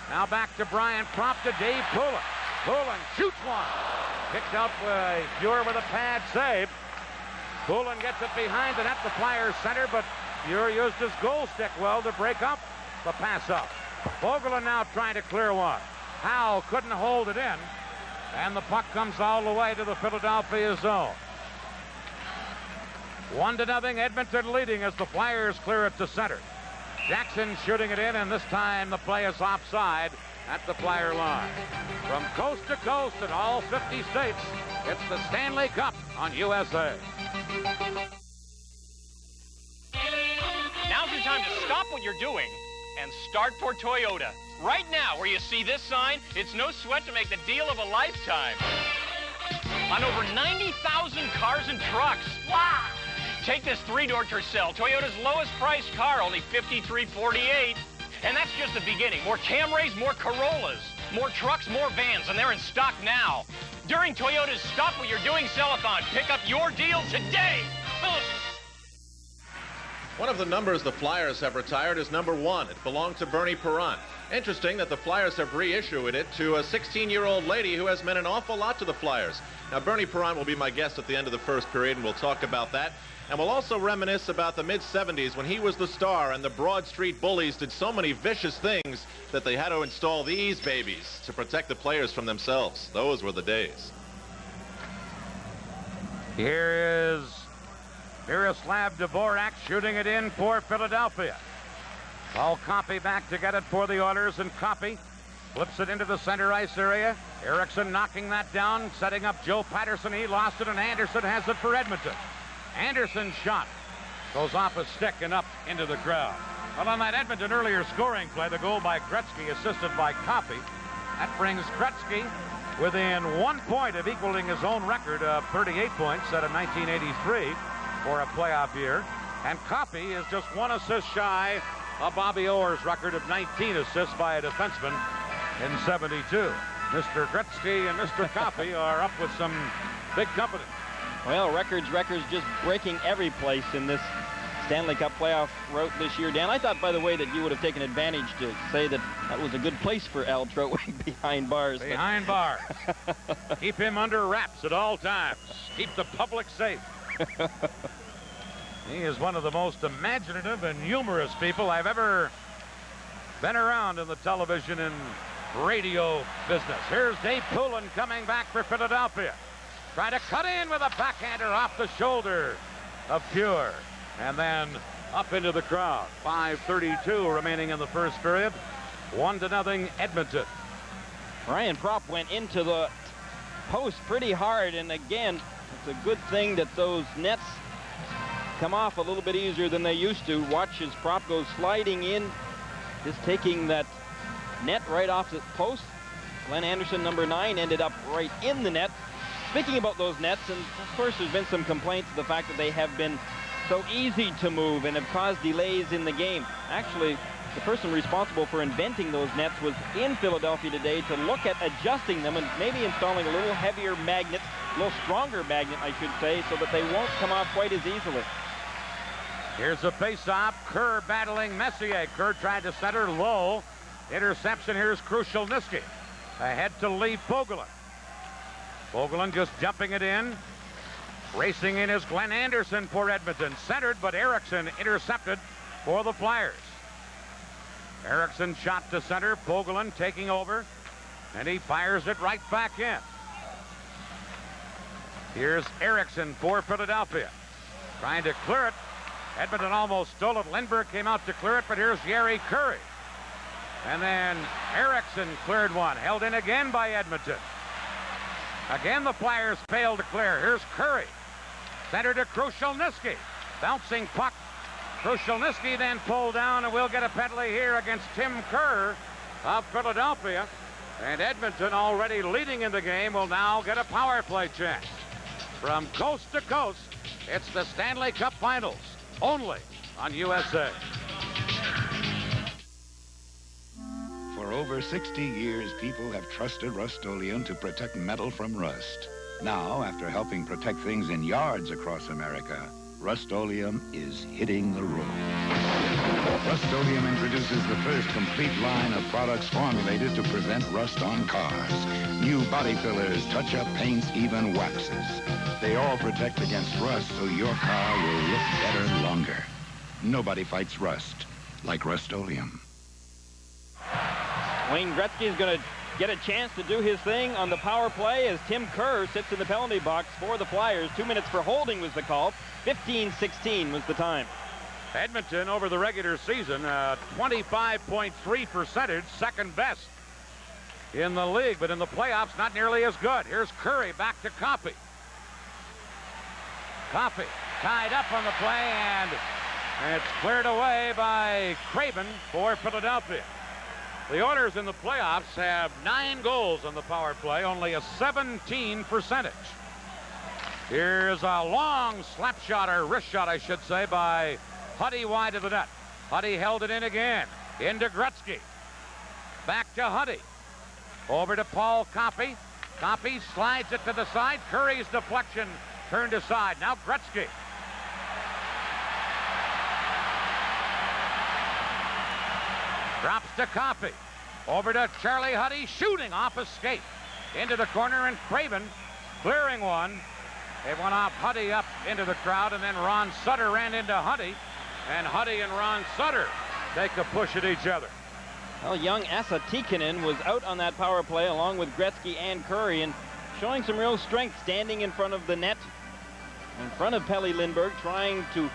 Now back to Brian Propp to Dave Poulin. Poulin shoots one. Kicked out by Fuhr with a pad save. Poulin gets it behind the net, the Flyers center, but Fuhr used his goal stick well to break up the pass up. Fogelin now trying to clear one. Howe couldn't hold it in, and the puck comes all the way to the Philadelphia zone. 1-0, Edmonton leading as the Flyers clear it to center. Jackson shooting it in, and this time the play is offside at the Flyer line. From coast to coast in all 50 states, it's the Stanley Cup on USA. Now's your time to stop what you're doing and start for Toyota. Right now, where you see this sign, it's no sweat to make the deal of a lifetime. On over 90,000 cars and trucks. Wow! Take this 3-door Tercel, Toyota's lowest priced car, only $53.48. And that's just the beginning. More Camrys, more Corollas, more trucks, more vans, and they're in stock now. During Toyota's Stop What You're Doing Sell-a-thon, pick up your deal today. One of the numbers the Flyers have retired is number 1. It belonged to Bernie Perron. Interesting that the Flyers have reissued it to a 16-year-old lady who has meant an awful lot to the Flyers. Now, Bernie Perron will be my guest at the end of the first period, and we'll talk about that. And we'll also reminisce about the mid-'70s when he was the star and the Broad Street Bullies did so many vicious things that they had to install these babies to protect the players from themselves. Those were the days. Here is Miroslav Dvorak shooting it in for Philadelphia. Paul Coffey back to get it for the Oilers, and Coffey flips it into the center ice area. Eriksson knocking that down, setting up Joe Patterson. He lost it, and Anderson has it for Edmonton. Anderson's shot goes off a stick and up into the crowd. Well, on that Edmonton earlier scoring play, the goal by Gretzky, assisted by Coffey. That brings Gretzky within 1 point of equaling his own record of 38 points set in 1983 for a playoff year. And Coffey is just 1 assist shy of Bobby Orr's record of 19 assists by a defenseman in 72. Mr. Gretzky and Mr. Coffey are up with some big company. Well, records just breaking every place in this Stanley Cup playoff route this year. Dan, I thought, by the way, that you would have taken advantage to say that that was a good place for Al Trotwig behind bars. Behind bars. Keep him under wraps at all times. Keep the public safe. He is one of the most imaginative and humorous people I've ever been around in the television and radio business. Here's Dave Poulin coming back for Philadelphia. Trying to cut in with a backhander off the shoulder of Pure. And then up into the crowd. 5:32 remaining in the first period. 1-0 Edmonton. Ryan Propp went into the post pretty hard. And again, it's a good thing that those nets come off a little bit easier than they used to. Watch as Propp goes sliding in. Just taking that net right off the post. Glenn Anderson, number 9, ended up right in the net. Speaking about those nets, and of course there's been some complaints of the fact that they have been so easy to move and have caused delays in the game. Actually, the person responsible for inventing those nets was in Philadelphia today to look at adjusting them and maybe installing a little heavier magnet, a little stronger magnet, I should say, so that they won't come off quite as easily. Here's a face-off. Kerr battling Messier. Kerr tried to center low. Interception. Here's Krushelnyski. Ahead to Lee Fogelin. Fogelin just jumping it in. Racing in is Glenn Anderson for Edmonton. Centered, but Eriksson intercepted for the Flyers. Eriksson shot to center. Fogelin taking over. And he fires it right back in. Here's Eriksson for Philadelphia. Trying to clear it. Edmonton almost stole it. Lindbergh came out to clear it, but here's Jari Kurri. And then Eriksson cleared one. Held in again by Edmonton. Again, the Flyers failed to clear. Here's Kurri. Center to Krushelnyski. Bouncing puck. Krushelnyski then pulled down, and we'll get a penalty here against Tim Kerr of Philadelphia. And Edmonton, already leading in the game, will now get a power play chance. From coast to coast, it's the Stanley Cup Finals, only on USA. For over 60 years, people have trusted Rust-Oleum to protect metal from rust. Now, after helping protect things in yards across America, Rust-Oleum is hitting the road. Rust-Oleum introduces the first complete line of products formulated to prevent rust on cars. New body fillers, touch-up paints, even waxes. They all protect against rust so your car will look better longer. Nobody fights rust like Rust-Oleum. Wayne Gretzky is going to get a chance to do his thing on the power play as Tim Kerr sits in the penalty box for the Flyers. 2 minutes for holding was the call. 15-16 was the time. Edmonton over the regular season, 25.3%, second best in the league, but in the playoffs, not nearly as good. Here's Curry back to Coffey. Coffey tied up on the play, and it's cleared away by Craven for Philadelphia. The Oilers in the playoffs have 9 goals on the power play, only a 17%. Here's a long slap shot, or wrist shot, I should say, by Huddy wide of the net. Huddy held it in again. Into Gretzky. Back to Huddy. Over to Paul Coffey. Coffey slides it to the side. Curry's deflection turned aside. Now Gretzky. Drops to Coffey. Over to Charlie Huddy, shooting off a skate. Into the corner, and Craven clearing one. It went off Huddy up into the crowd, and then Ron Sutter ran into Huddy. And Huddy and Ron Sutter take a push at each other. Well, young Esa Tikkanen was out on that power play along with Gretzky and Curry, and showing some real strength, standing in front of the net, in front of Pelle Lindbergh, trying to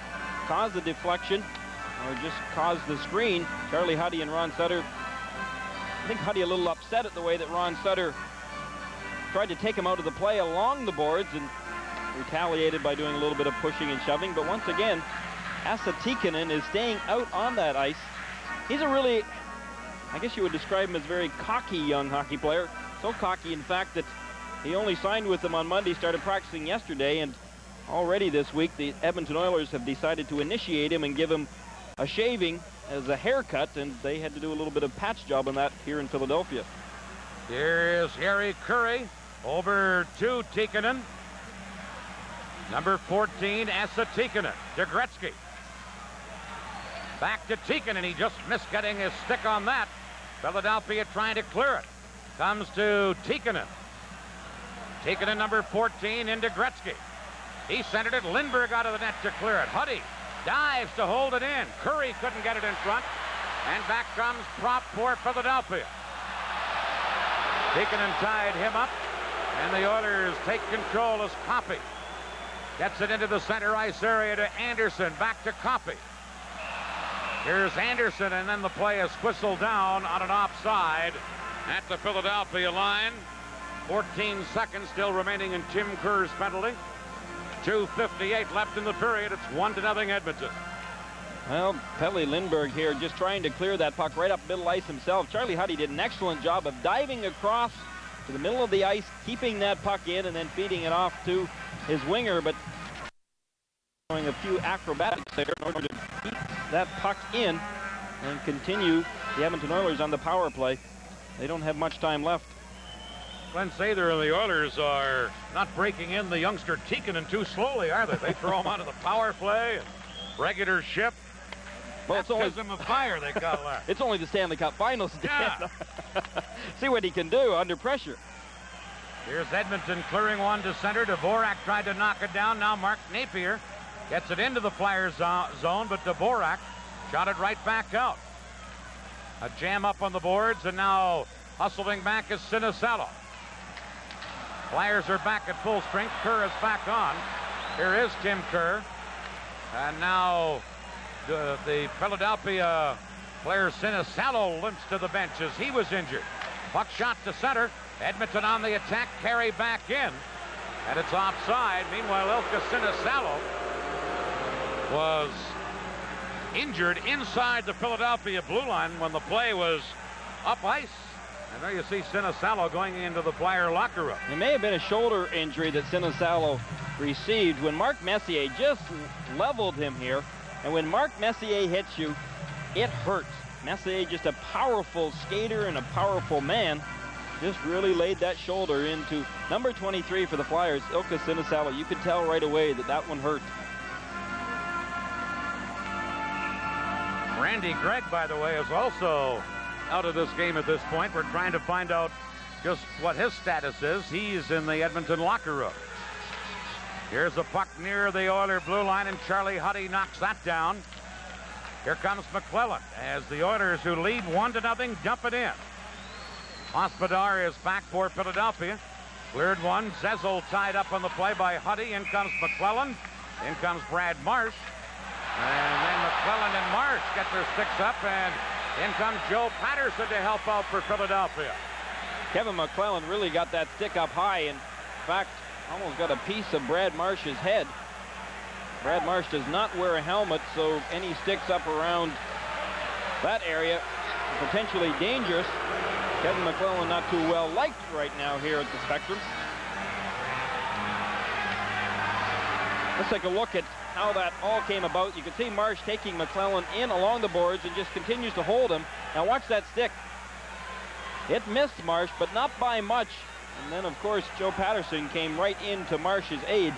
cause the deflection or just cause the screen. Charlie Huddy and Ron Sutter. I think Huddy a little upset at the way that Ron Sutter tried to take him out of the play along the boards and retaliated by doing a little bit of pushing and shoving. But once again, Esa Tikkanen is staying out on that ice. He's a really, I guess you would describe him as a very cocky young hockey player. So cocky, in fact, that he only signed with them on Monday, started practicing yesterday, and already this week the Edmonton Oilers have decided to initiate him and give him a shaving as a haircut, and they had to do a little bit of patch job on that here in Philadelphia. Here is Harry Curry over to Tikkanen. Number 14, Esa Tikkanen to Gretzky. Back to Tikkanen. He just missed getting his stick on that. Philadelphia trying to clear it. Comes to Tikkanen. Tikkanen, number 14, into Gretzky. He centered it. Lindbergh out of the net to clear it. Huddy dives to hold it in. Curry couldn't get it in front. And back comes Prop for Philadelphia. Tikkanen tied him up. And the Oilers take control as Coffey gets it into the center ice area to Anderson. Back to Coffey. Here's Anderson, and then the play is whistled down on an offside at the Philadelphia line. 14 seconds still remaining in Tim Kerr's penalty. 2:58 left in the period. It's 1-0 Edmonton. Well, Pelle Lindbergh here just trying to clear that puck right up middle ice himself. Charlie Huddy did an excellent job of diving across to the middle of the ice, keeping that puck in, and then feeding it off to his winger, but showing a few acrobatics there in order to keep that puck in and continue the Edmonton Oilers on the power play. They don't have much time left. Glenn Sather and the Oilers are not breaking in the youngster Tikkanen too slowly, are they? They throw him onto the power play and regular ship. Well, it's only of fire they got left. It's only the Stanley Cup Finals. Yeah. See what he can do under pressure. Here's Edmonton clearing one to center. Dvorak tried to knock it down. Now Mark Napier gets it into the Flyers zone, but Dvorak shot it right back out. A jam up on the boards, and now hustling back is Sinisalo. Flyers are back at full strength. Kerr is back on. Here is Tim Kerr. And now the Philadelphia player Sinisalo limps to the bench as he was injured. Puck shot to center. Edmonton on the attack. Carry back in. And it's offside. Meanwhile, Ilka Sinisalo was injured inside the Philadelphia blue line when the play was up ice. And there you see Sinisalo going into the Flyer locker room. It may have been a shoulder injury that Sinisalo received when Mark Messier just leveled him here. And when Mark Messier hits you, it hurts. Messier, just a powerful skater and a powerful man, just really laid that shoulder into number 23 for the Flyers, Ilka Sinisalo. You could tell right away that that one hurt. Randy Gregg, by the way, is also out of this game at this point. We're trying to find out just what his status is. He's in the Edmonton locker room. Here's a puck near the Oiler blue line, and Charlie Huddy knocks that down. Here comes McClellan as the Oilers, who lead 1-0, dump it in. Hospodar is back for Philadelphia. Cleared one. Zezel tied up on the play by Huddy. In comes McClellan. In comes Brad Marsh. And then McClellan and Marsh get their sticks up, and in comes Joe Patterson to help out for Philadelphia. Kevin McClellan really got that stick up high. In fact, almost got a piece of Brad Marsh's head. Brad Marsh does not wear a helmet, so any sticks up around that area are potentially dangerous. Kevin McClellan not too well liked right now here at the Spectrum. Let's take a look at how that all came about. You can see Marsh taking McClellan in along the boards and just continues to hold him. Now watch that stick. It missed Marsh, but not by much. And then, of course, Joe Patterson came right into Marsh's aid.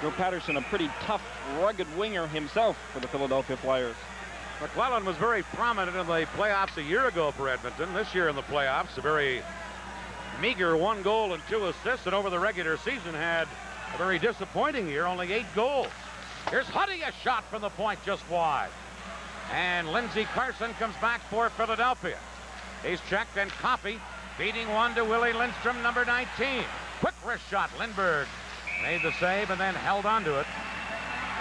Joe Patterson, a pretty tough, rugged winger himself for the Philadelphia Flyers. McClellan was very prominent in the playoffs a year ago for Edmonton. This year in the playoffs, a very meager 1 goal and 2 assists, and over the regular season had a very disappointing year, only 8 goals. Here's Huddy, a shot from the point just wide. And Lindsey Carson comes back for Philadelphia. He's checked and copied, beating one to Willie Lindstrom, number 19. Quick wrist shot. Lindbergh made the save and then held onto it.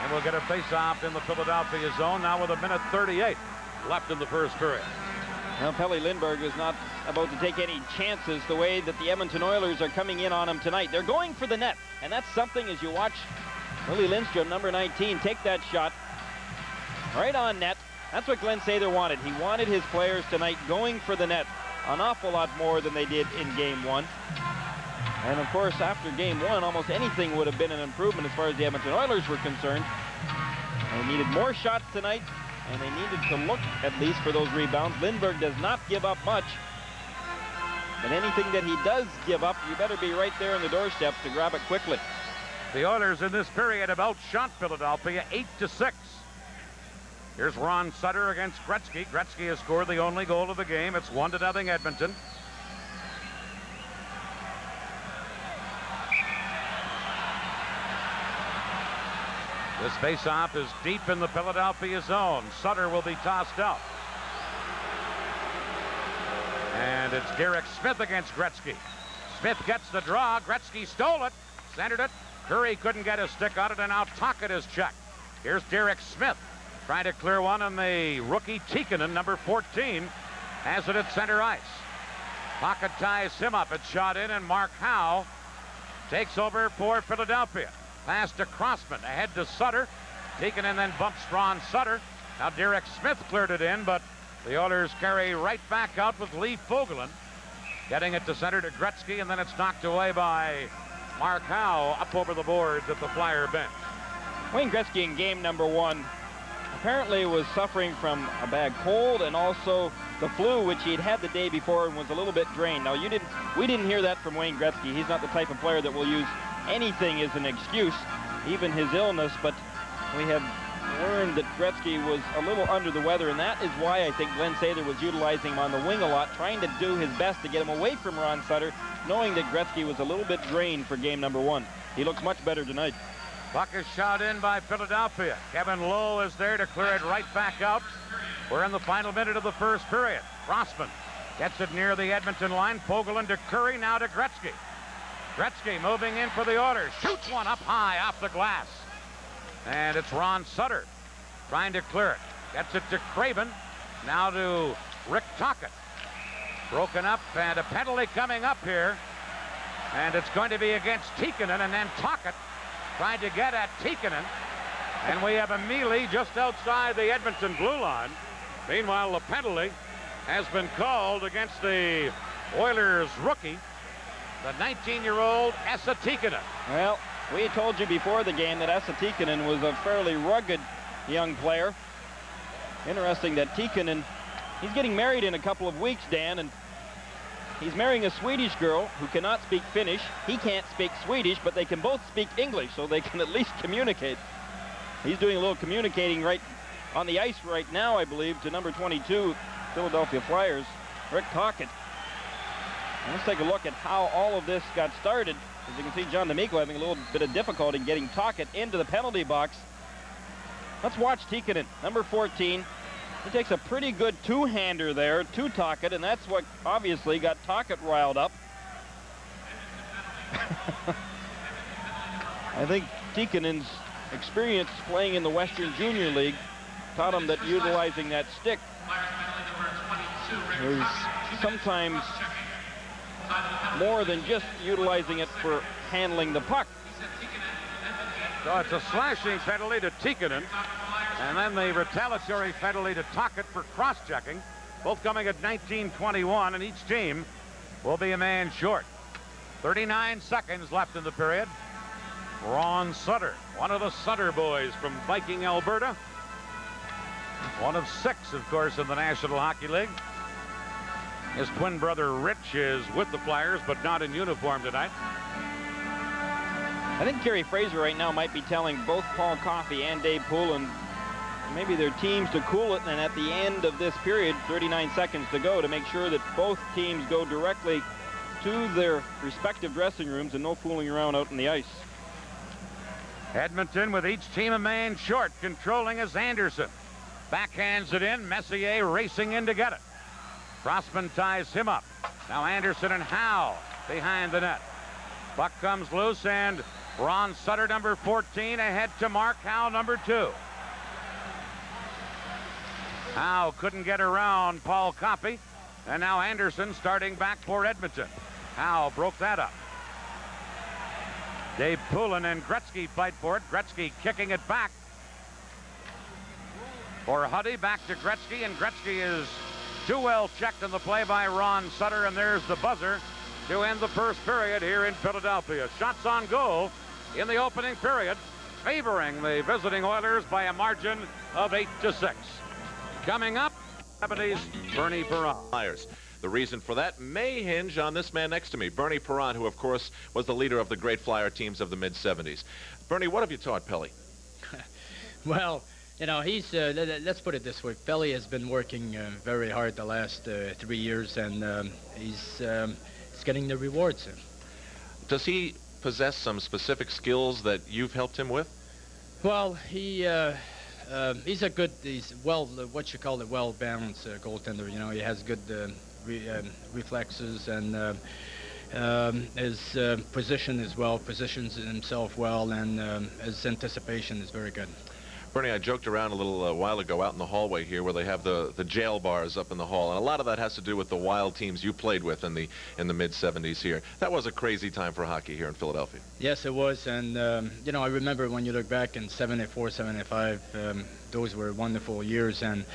And we'll get a face-off in the Philadelphia zone now with 1:38 left in the first period. Now, Pelle Lindbergh is not about to take any chances the way that the Edmonton Oilers are coming in on him tonight. They're going for the net, and that's something as you watch Willie Lindstrom, number 19, take that shot right on net. That's what Glenn Sather wanted. He wanted his players tonight going for the net an awful lot more than they did in Game 1. And, of course, after Game 1, almost anything would have been an improvement as far as the Edmonton Oilers were concerned. They needed more shots tonight, and they needed to look at least for those rebounds. Lindbergh does not give up much. And anything that he does give up, you better be right there on the doorstep to grab it quickly. The Oilers in this period have outshot Philadelphia 8-6. Here's Ron Sutter against Gretzky. Gretzky has scored the only goal of the game. It's 1-0 Edmonton. This faceoff is deep in the Philadelphia zone. Sutter will be tossed out. And it's Derek Smith against Gretzky. Smith gets the draw. Gretzky stole it, centered it. Curry couldn't get a stick on it, and now Tocchet is checked. Here's Derek Smith trying to clear one, and the rookie Tikkanen, number 14, has it at center ice. Tocchet ties him up. It's shot in, and Mark Howe takes over for Philadelphia. Pass to Crossman, ahead to Sutter. Tikkanen then bumps Ron Sutter. Now Derek Smith cleared it in, but the Oilers carry right back out with Lee Fogelin. Getting it to center to Gretzky, and then it's knocked away by Mark Howe up over the boards at the Flyer bench. Wayne Gretzky in Game number 1 apparently was suffering from a bad cold and also the flu, which he'd had the day before and was a little bit drained. Now, we didn't hear that from Wayne Gretzky. He's not the type of player that will use anything as an excuse, even his illness, but we have learned that Gretzky was a little under the weather, and that is why I think Glenn Sather was utilizing him on the wing a lot, trying to do his best to get him away from Ron Sutter, knowing that Gretzky was a little bit drained for Game number 1. He looks much better tonight. Puck is shot in by Philadelphia. Kevin Lowe is there to clear it right back out. We're in the final minute of the first period. Crossman gets it near the Edmonton line. Fogelin to Curry, now to Gretzky. Gretzky moving in for the Oilers. Shoots one up high off the glass. And it's Ron Sutter trying to clear it. Gets it to Craven. Now to Rick Tocchet. Broken up, and a penalty coming up here. And it's going to be against Tikkanen, and then Tocchet trying to get at Tikkanen. And we have a melee just outside the Edmonton blue line. Meanwhile, the penalty has been called against the Oilers rookie, the 19-year-old Esa Tikkanen. Well, we told you before the game that Esa Tikkanen was a fairly rugged young player. Interesting that Tikkanen, he's getting married in a couple of weeks, Dan, and he's marrying a Swedish girl who cannot speak Finnish. He can't speak Swedish, but they can both speak English, so they can at least communicate. He's doing a little communicating right on the ice right now, I believe, to number 22, Philadelphia Flyers, Rick Tocchet. Let's take a look at how all of this got started. As you can see, John D'Amico having a little bit of difficulty getting Tocchet into the penalty box. Let's watch Tikkanen, number 14. He takes a pretty good two-hander there to Tocchet, and that's what obviously got Tocchet riled up. I think Tikkanen's experience playing in the Western Junior League taught him that utilizing that stick is sometimes more than just utilizing it for handling the puck. So it's a slashing penalty to Tikkanen, and then the retaliatory penalty to Tocchet for cross-checking, both coming at 19:21, and each team will be a man short. 39 seconds left in the period. Ron Sutter, one of the Sutter boys from Viking, Alberta. One of 6, of course, in the National Hockey League. His twin brother Rich is with the Flyers, but not in uniform tonight. I think Kerry Fraser right now might be telling both Paul Coffey and Dave Poulin maybe their teams to cool it, and at the end of this period, 39 seconds to go, to make sure that both teams go directly to their respective dressing rooms and no fooling around out in the ice. Edmonton with each team a man short, controlling is Anderson. Backhands it in, Messier racing in to get it. Crossman ties him up. Now Anderson and Howe behind the net. Puck comes loose, and Ron Sutter, number 14, ahead to Mark Howe, number 2. Howe couldn't get around Paul Coffey, and now Anderson starting back for Edmonton. Howe broke that up. Dave Poulin and Gretzky fight for it. Gretzky kicking it back for Huddy, back to Gretzky, and Gretzky is too well checked in the play by Ron Sutter, and there's the buzzer to end the first period here in Philadelphia. Shots on goal in the opening period, favoring the visiting Oilers by a margin of 8-6. Coming up, 70s, Bernie Perron. The reason for that may hinge on this man next to me, Bernie Perron, who, of course, was the leader of the great Flyer teams of the mid-70s. Bernie, what have you taught Pelly? Well, you know, he's, let's put it this way. Pelly has been working very hard the last 3 years, and he's getting the rewards. Does he possess some specific skills that you've helped him with? Well, he's a good, he's what you call a well-balanced goaltender. You know, he has good reflexes, and his position as well, positions himself well, and his anticipation is very good. Bernie, I joked around a little while ago out in the hallway here where they have the jail bars up in the hall, and a lot of that has to do with the wild teams you played with in the mid-70s here. That was a crazy time for hockey here in Philadelphia. Yes, it was, and you know, I remember when you look back in 74, 75, those were wonderful years, and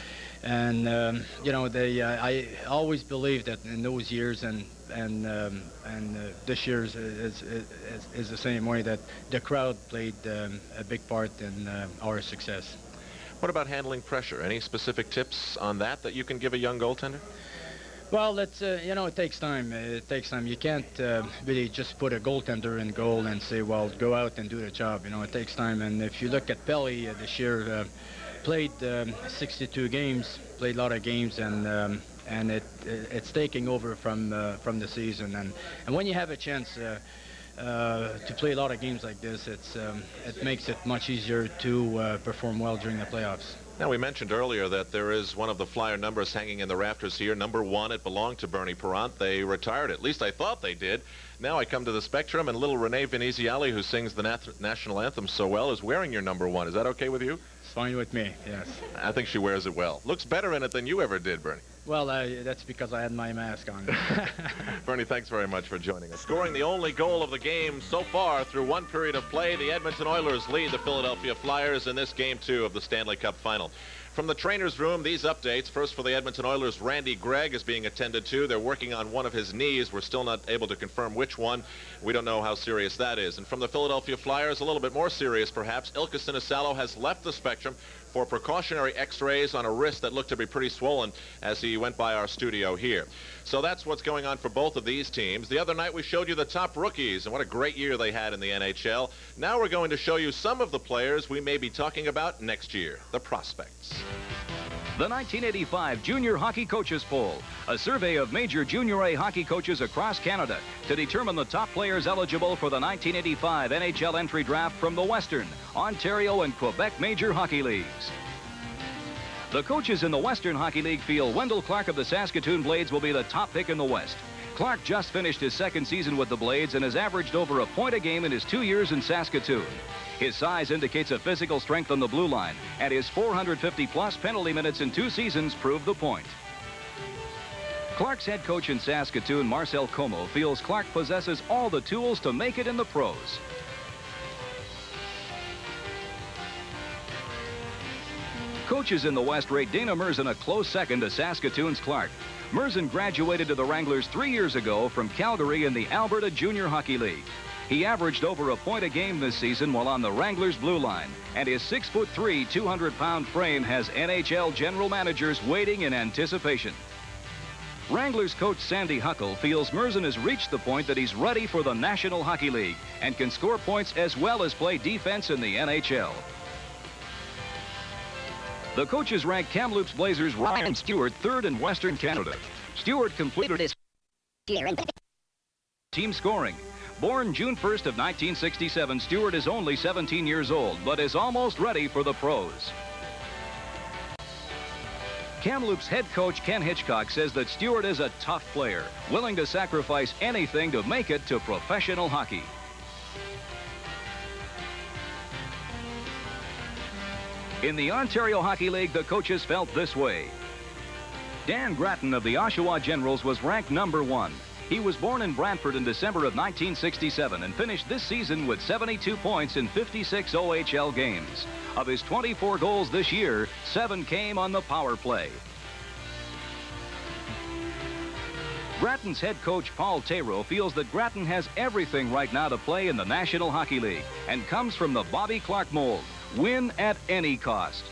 you know, I always believed that in those years, and this year is the same way, that the crowd played a big part in our success. What about handling pressure? Any specific tips on that you can give a young goaltender? Well, it's you know, it takes time. It takes time. You can't really just put a goaltender in goal and say, well, go out and do the job. You know, it takes time. And if you look at Pelly this year, played 62 games, played a lot of games, and it's taking over from the season. And when you have a chance to play a lot of games like this, it makes it much easier to perform well during the playoffs. Now, we mentioned earlier that there is one of the Flyer numbers hanging in the rafters here, number 1. It belonged to Bernie Perron. They retired it. At least I thought they did. Now I come to the Spectrum, and little Renee Veneziali, who sings the national anthem so well, is wearing your number 1. Is that okay with you? It's fine with me, yes. I think she wears it well. Looks better in it than you ever did, Bernie. Well, that's because I had my mask on. Bernie, thanks very much for joining us. Scoring the only goal of the game so far through one period of play, the Edmonton Oilers lead the Philadelphia Flyers in this Game 2 of the Stanley Cup Final. From the trainer's room, these updates. First, for the Edmonton Oilers, Randy Gregg is being attended to. They're working on one of his knees. We're still not able to confirm which one. We don't know how serious that is. And from the Philadelphia Flyers, a little bit more serious, perhaps, Ilka Sinisalo has left the Spectrum for precautionary x-rays on a wrist that looked to be pretty swollen as he went by our studio here. So that's what's going on for both of these teams. The other night we showed you the top rookies and what a great year they had in the NHL. Now we're going to show you some of the players we may be talking about next year, the prospects. The 1985 Junior Hockey Coaches Poll, a survey of major Junior A hockey coaches across Canada to determine the top players eligible for the 1985 NHL entry draft from the Western, Ontario, and Quebec major hockey leagues. The coaches in the Western Hockey League feel Wendell Clark of the Saskatoon Blades will be the top pick in the West. Clark just finished his second season with the Blades and has averaged over a point a game in his 2 years in Saskatoon. His size indicates a physical strength on the blue line, and his 450-plus penalty minutes in 2 seasons prove the point. Clark's head coach in Saskatoon, Marcel Como, feels Clark possesses all the tools to make it in the pros. Coaches in the West rate Dana Merzen a close second to Saskatoon's Clark. Merzen graduated to the Wranglers 3 years ago from Calgary in the Alberta Junior Hockey League. He averaged over a point a game this season while on the Wranglers blue line, and his 6'3", 200-pound frame has NHL general managers waiting in anticipation. Wranglers coach Sandy Huckle feels Merzen has reached the point that he's ready for the National Hockey League and can score points as well as play defense in the NHL. The coaches ranked Kamloops Blazers Ryan Stewart third in Western Canada. Stewart completed his team scoring. Born June 1st of 1967, Stewart is only 17 years old, but is almost ready for the pros. Kamloops head coach Ken Hitchcock says that Stewart is a tough player, willing to sacrifice anything to make it to professional hockey. In the Ontario Hockey League, the coaches felt this way. Dan Grattan of the Oshawa Generals was ranked number 1. He was born in Brantford in December of 1967 and finished this season with 72 points in 56 OHL games. Of his 24 goals this year, 7 came on the power play. Grattan's head coach Paul Tayrow feels that Grattan has everything right now to play in the National Hockey League and comes from the Bobby Clark mold. Win at any cost.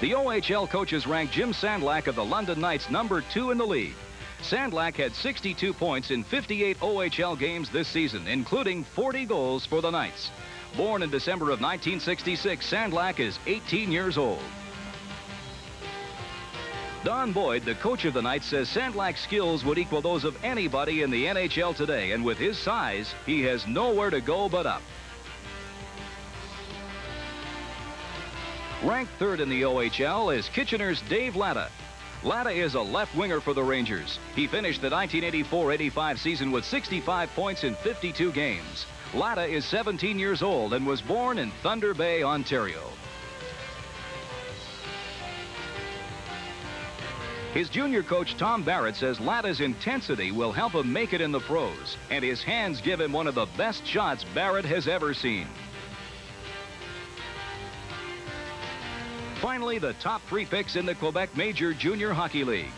The OHL coaches ranked Jim Sandlak of the London Knights number 2 in the league. Sandlak had 62 points in 58 OHL games this season, including 40 goals for the Knights. Born in December of 1966, Sandlak is 18 years old. Don Boyd, the coach of the Knights, says Sandlak's skills would equal those of anybody in the NHL today, and with his size, he has nowhere to go but up. Ranked third in the OHL is Kitchener's Dave Latta. Latta is a left winger for the Rangers. He finished the 1984-85 season with 65 points in 52 games. Latta is 17 years old and was born in Thunder Bay, Ontario. His junior coach, Tom Barrett, says Latta's intensity will help him make it in the pros, and his hands give him one of the best shots Barrett has ever seen. Finally, the top 3 picks in the Quebec Major Junior Hockey League.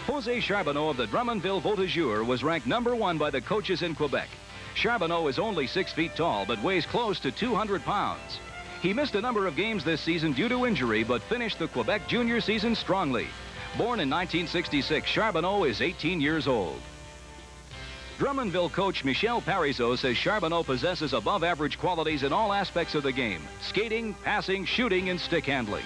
Jose Charbonneau of the Drummondville Voltigeurs was ranked number 1 by the coaches in Quebec. Charbonneau is only 6 feet tall, but weighs close to 200 pounds. He missed a number of games this season due to injury, but finished the Quebec junior season strongly. Born in 1966, Charbonneau is 18 years old. Drummondville coach Michel Parizeau says Charbonneau possesses above-average qualities in all aspects of the game: skating, passing, shooting, and stick handling.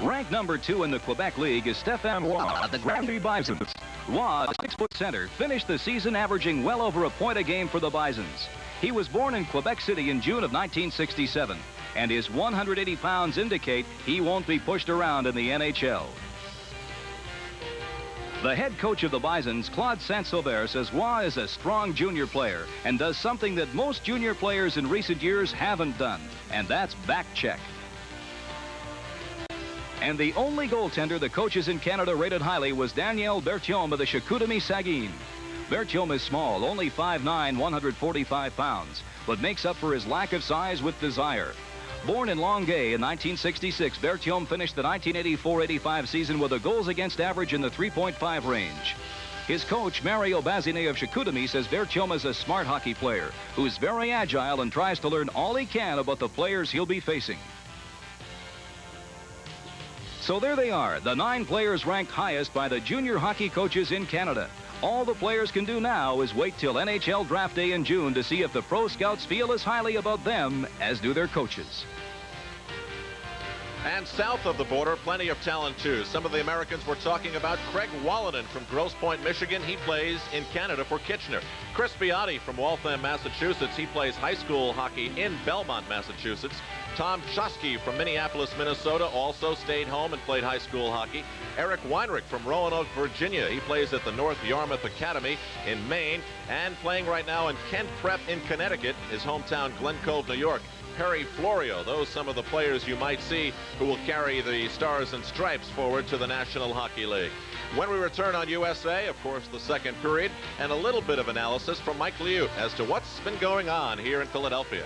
Ranked number 2 in the Quebec League is Stéphane Roy of the Granby Bisons. Roy, a 6-foot center, finished the season averaging well over a point a game for the Bisons. He was born in Quebec City in June of 1967, and his 180 pounds indicate he won't be pushed around in the NHL. The head coach of the Bisons, Claude Saint-Sauveur, says Roy is a strong junior player and does something that most junior players in recent years haven't done, and that's back check. And the only goaltender the coaches in Canada rated highly was Daniel Berthiaume of the Chicoutimi Saguin. Berthiaume is small, only 5'9", 145 pounds, but makes up for his lack of size with desire. Born in Longueuil in 1966, Berthiaume finished the 1984-85 season with a goals against average in the 3.5 range. His coach, Mario Bazinet of Chicoutimi, says Berthiaume is a smart hockey player who's very agile and tries to learn all he can about the players he'll be facing. So there they are, the 9 players ranked highest by the junior hockey coaches in Canada. All the players can do now is wait till NHL Draft Day in June to see if the pro scouts feel as highly about them as do their coaches. And south of the border, plenty of talent, too. Some of the Americans we're talking about: Craig Wallanen from Grosse Pointe, Michigan. He plays in Canada for Kitchener. Chris Biotti from Waltham, Massachusetts. He plays high school hockey in Belmont, Massachusetts. Tom Chusky from Minneapolis, Minnesota, also stayed home and played high school hockey. Eric Weinrich from Roanoke, Virginia. He plays at the North Yarmouth Academy in Maine and playing right now in Kent Prep in Connecticut, his hometown Glen Cove, New York. Perry Florio, those some of the players you might see who will carry the Stars and Stripes forward to the National Hockey League. When we return on USA, of course, the second period, and a little bit of analysis from Mike Liut as to what's been going on here in Philadelphia.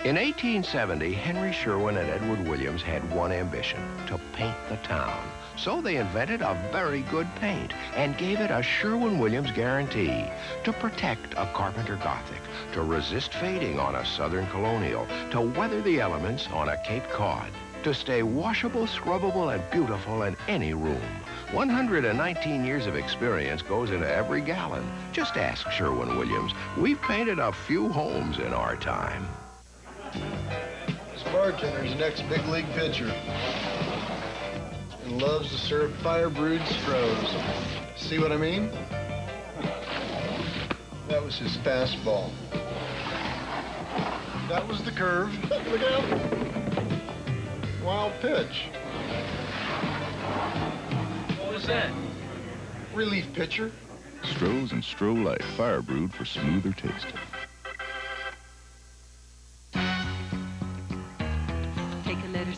In 1870, Henry Sherwin and Edward Williams had one ambition, to paint the town. So they invented a very good paint and gave it a Sherwin-Williams guarantee to protect a Carpenter Gothic, to resist fading on a Southern Colonial, to weather the elements on a Cape Cod, to stay washable, scrubbable, and beautiful in any room. 119 years of experience goes into every gallon. Just ask Sherwin-Williams. We've painted a few homes in our time. This bartender's next big league pitcher and loves to serve fire-brewed Strohs. See what I mean? That was his fastball. That was the curve. Look out. Wild pitch. What was that? Relief pitcher. Strohs and Stroh Light, fire brewed for smoother taste.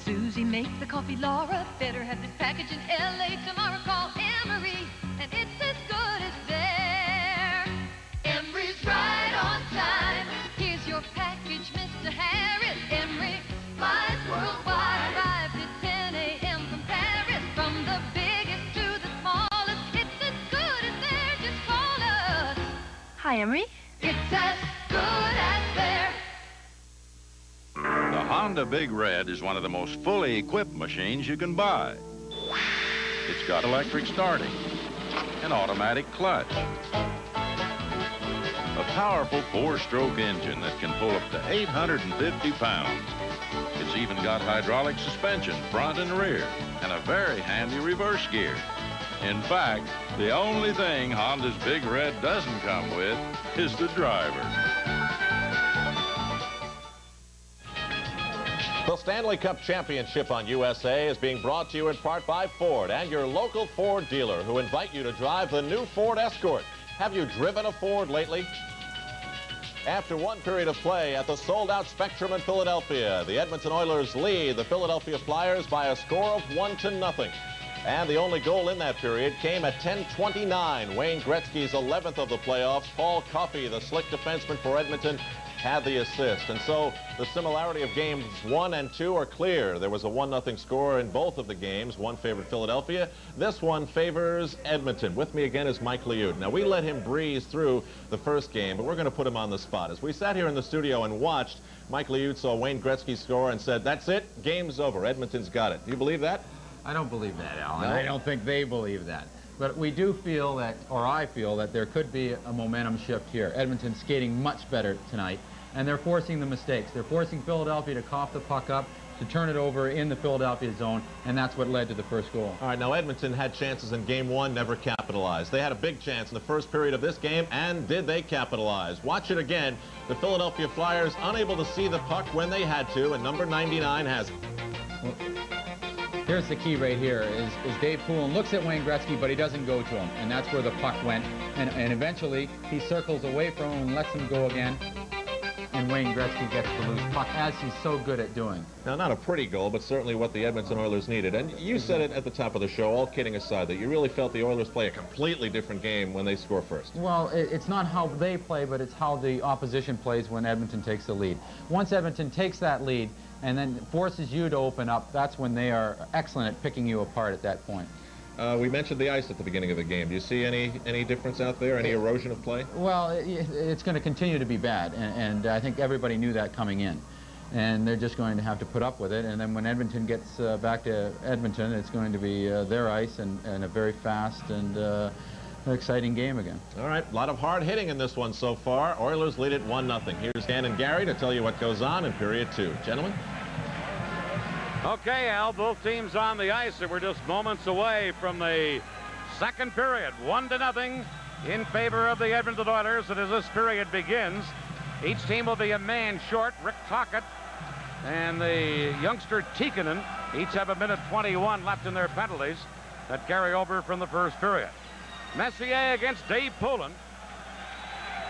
Susie, make the coffee, Laura. Better have this package in L.A. tomorrow. Call Emery, and it's as good as there. Emery's right on time. Here's your package, Mr. Harris. Emery flies worldwide. Arrived at 10 a.m. from Paris. From the biggest to the smallest, it's as good as there. Just call us. Hi, Emery. It's as good as there. The Honda Big Red is one of the most fully equipped machines you can buy. It's got electric starting, an automatic clutch, a powerful 4-stroke engine that can pull up to 850 pounds. It's even got hydraulic suspension front and rear and a very handy reverse gear. In fact, the only thing Honda's Big Red doesn't come with is the driver. The Stanley Cup Championship on USA is being brought to you in part by Ford and your local Ford dealer, who invite you to drive the new Ford Escort. Have you driven a Ford lately? After one period of play at the sold-out Spectrum in Philadelphia, the Edmonton Oilers lead the Philadelphia Flyers by a score of 1-0. And the only goal in that period came at 10:29. Wayne Gretzky's 11th of the playoffs. Paul Coffey, the slick defenseman for Edmonton, had the assist. And so the similarity of games 1 and 2 are clear. There was a 1-0 score in both of the games. One favored Philadelphia. This one favors Edmonton. With me again is Mike Liut. Now, we let him breeze through the first game, but we're going to put him on the spot. As we sat here in the studio and watched, Mike Liut saw Wayne Gretzky score and said, that's it, game's over. Edmonton's got it. Do you believe that? I don't believe that, Alan. No? I don't think they believe that. But we do feel that, or I feel that there could be a momentum shift here. Edmonton's skating much better tonight, and they're forcing the mistakes. They're forcing Philadelphia to cough the puck up, to turn it over in the Philadelphia zone, and that's what led to the first goal. All right, now Edmonton had chances in game 1, never capitalized. They had a big chance in the first period of this game, and did they capitalize? Watch it again. The Philadelphia Flyers unable to see the puck when they had to, and number 99 has it. Well, here's the key right here, is Dave Poulin looks at Wayne Gretzky, but he doesn't go to him, and that's where the puck went. And eventually, he circles away from him and lets him go again. And Wayne Gretzky gets the loose puck, as he's so good at doing. Now, not a pretty goal, but certainly what the Edmonton Oilers needed. And you said it at the top of the show, all kidding aside, that you really felt the Oilers play a completely different game when they score first. Well, it's not how they play, but it's how the opposition plays when Edmonton takes the lead. Once Edmonton takes that lead and then forces you to open up, that's when they are excellent at picking you apart at that point. We mentioned the ice at the beginning of the game. Do you see any difference out there, any erosion of play? Well, it's going to continue to be bad, and I think everybody knew that coming in. And they're just going to have to put up with it, and then when Edmonton gets back to Edmonton, it's going to be their ice and a very fast and exciting game again. All right, a lot of hard hitting in this one so far. Oilers lead it 1-0. Here's Dan and Gary to tell you what goes on in period 2. Gentlemen? Okay, Al, both teams on the ice, and we're just moments away from the second period. 1-0 in favor of the Edmonton Oilers. And as this period begins, Each team will be a man short. Rick Tocchet and the youngster Tikkanen each have 1:21 left in their penalties that carry over from the first period. Messier against Dave Poulin.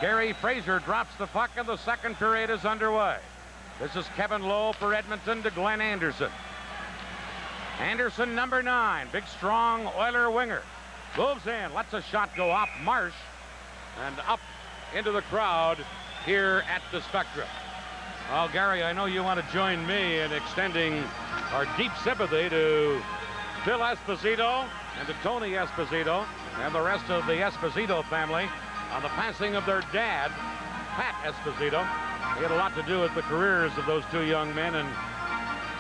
Gary Fraser drops the puck and the second period is underway. This is Kevin Lowe for Edmonton to Glenn Anderson. Anderson, number 9, big strong Oiler winger. Moves in, lets a shot go off Marsh and up into the crowd here at the Spectrum. Well, Gary, I know you want to join me in extending our deep sympathy to Phil Esposito and to Tony Esposito and the rest of the Esposito family on the passing of their dad, Pat Esposito. He had a lot to do with the careers of those two young men, and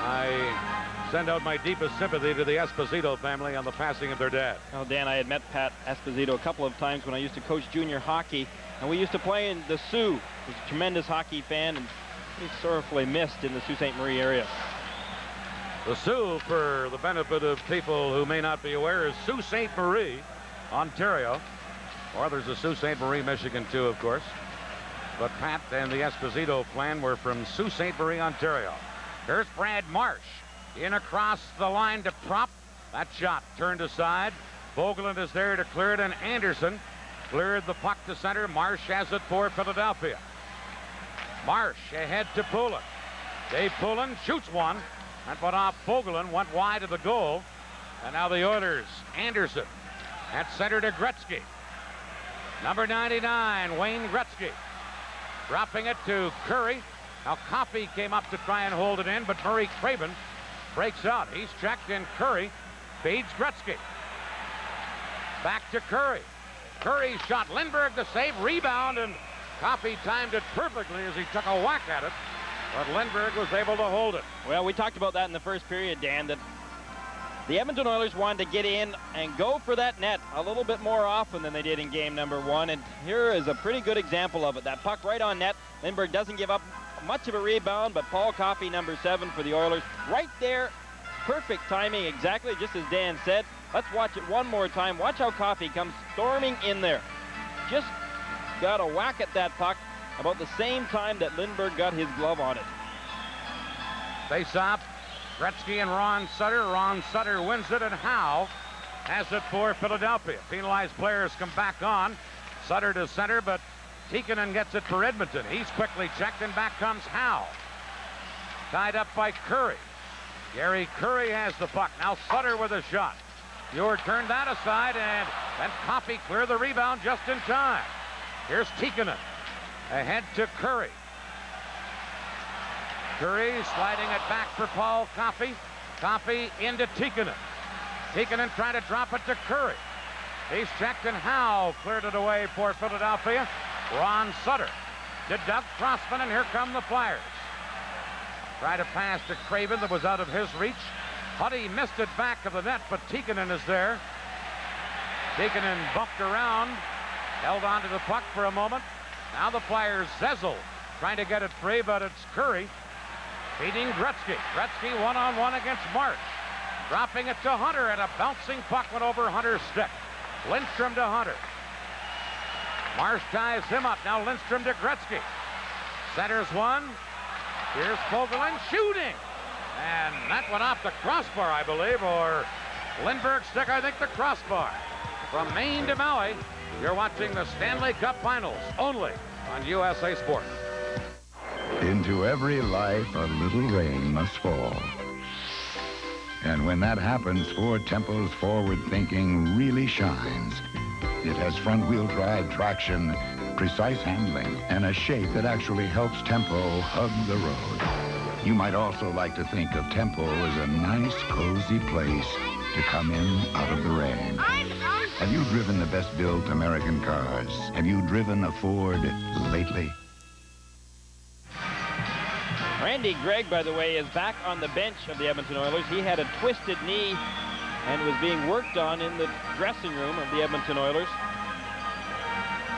I send out my deepest sympathy to the Esposito family on the passing of their dad. Well, Dan, I had met Pat Esposito a couple of times when I used to coach junior hockey, and we used to play in the Sioux. He was a tremendous hockey fan, and he's sorrowfully missed in the Sault Ste. Marie area. The Sioux, for the benefit of people who may not be aware, is Sault Ste. Marie, Ontario. Or there's a Sault Ste. Marie, Michigan, too, of course. But Pat and the Esposito clan were from Sault Ste. Marie, Ontario. Here's Brad Marsh in across the line to Prop. That shot turned aside. Vogeland is there to clear it, and Anderson cleared the puck to center. Marsh has it for Philadelphia. Marsh ahead to Poulin. Dave Poulin shoots one. That went off Vogeland, went wide of the goal. And now the Oilers, Anderson at center to Gretzky. Number 99, Wayne Gretzky. Dropping it to Curry. Now Coffey came up to try and hold it in, but Murray Craven breaks out. He's checked, and Curry feeds Gretzky. Back to Curry. Curry shot Lindbergh the save, rebound, and Coffey timed it perfectly as he took a whack at it, but Lindbergh was able to hold it. Well, we talked about that in the first period, Dan, that the Edmonton Oilers wanted to get in and go for that net a little bit more often than they did in game number 1, and here is a pretty good example of it. That puck right on net. Lindbergh doesn't give up much of a rebound, but Paul Coffey, number 7 for the Oilers, right there. Perfect timing, exactly just as Dan said. Let's watch it one more time. Watch how Coffey comes storming in there. Just got a whack at that puck about the same time that Lindbergh got his glove on it. Face off, Gretzky and Ron Sutter. Ron Sutter wins it, and Howe has it for Philadelphia. Penalized players come back on. Sutter to center, but Tikkanen gets it for Edmonton. He's quickly checked, and back comes Howe. Tied up by Curry. Gary Curry has the puck. Now Sutter with a shot. Ure turned that aside, and then Coffey cleared the rebound just in time. Here's Tikkanen ahead to Curry. Curry sliding it back for Paul Coffey. Coffey into Tikkanen. Tikkanen trying to drop it to Curry. He's checked, and Howe cleared it away for Philadelphia. Ron Sutter to Doug Crossman, and here come the Flyers. Try to pass to Craven that was out of his reach. Huddy missed it back of the net, but Tikkanen is there. Tikkanen bumped around, held on to the puck for a moment. Now the Flyers, Zezel trying to get it free, but it's Curry feeding Gretzky. Gretzky one-on-one against Marsh. Dropping it to Hunter, and a bouncing puck went over Hunter's stick. Lindstrom to Hunter. Marsh ties him up. Now Lindstrom to Gretzky. Centers one. Here's Vogeland shooting. And that went off the crossbar, I believe, or Lindbergh's stick, I think the crossbar. From Maine to Maui, you're watching the Stanley Cup Finals, only on USA Sports. Into every life, a little rain must fall. And when that happens, Ford Tempo's forward thinking really shines. It has front-wheel drive traction, precise handling, and a shape that actually helps Tempo hug the road. You might also like to think of Tempo as a nice, cozy place to come in out of the rain. Have you driven the best-built American cars? Have you driven a Ford lately? Randy Gregg, by the way, is back on the bench of the Edmonton Oilers. He had a twisted knee and was being worked on in the dressing room of the Edmonton Oilers.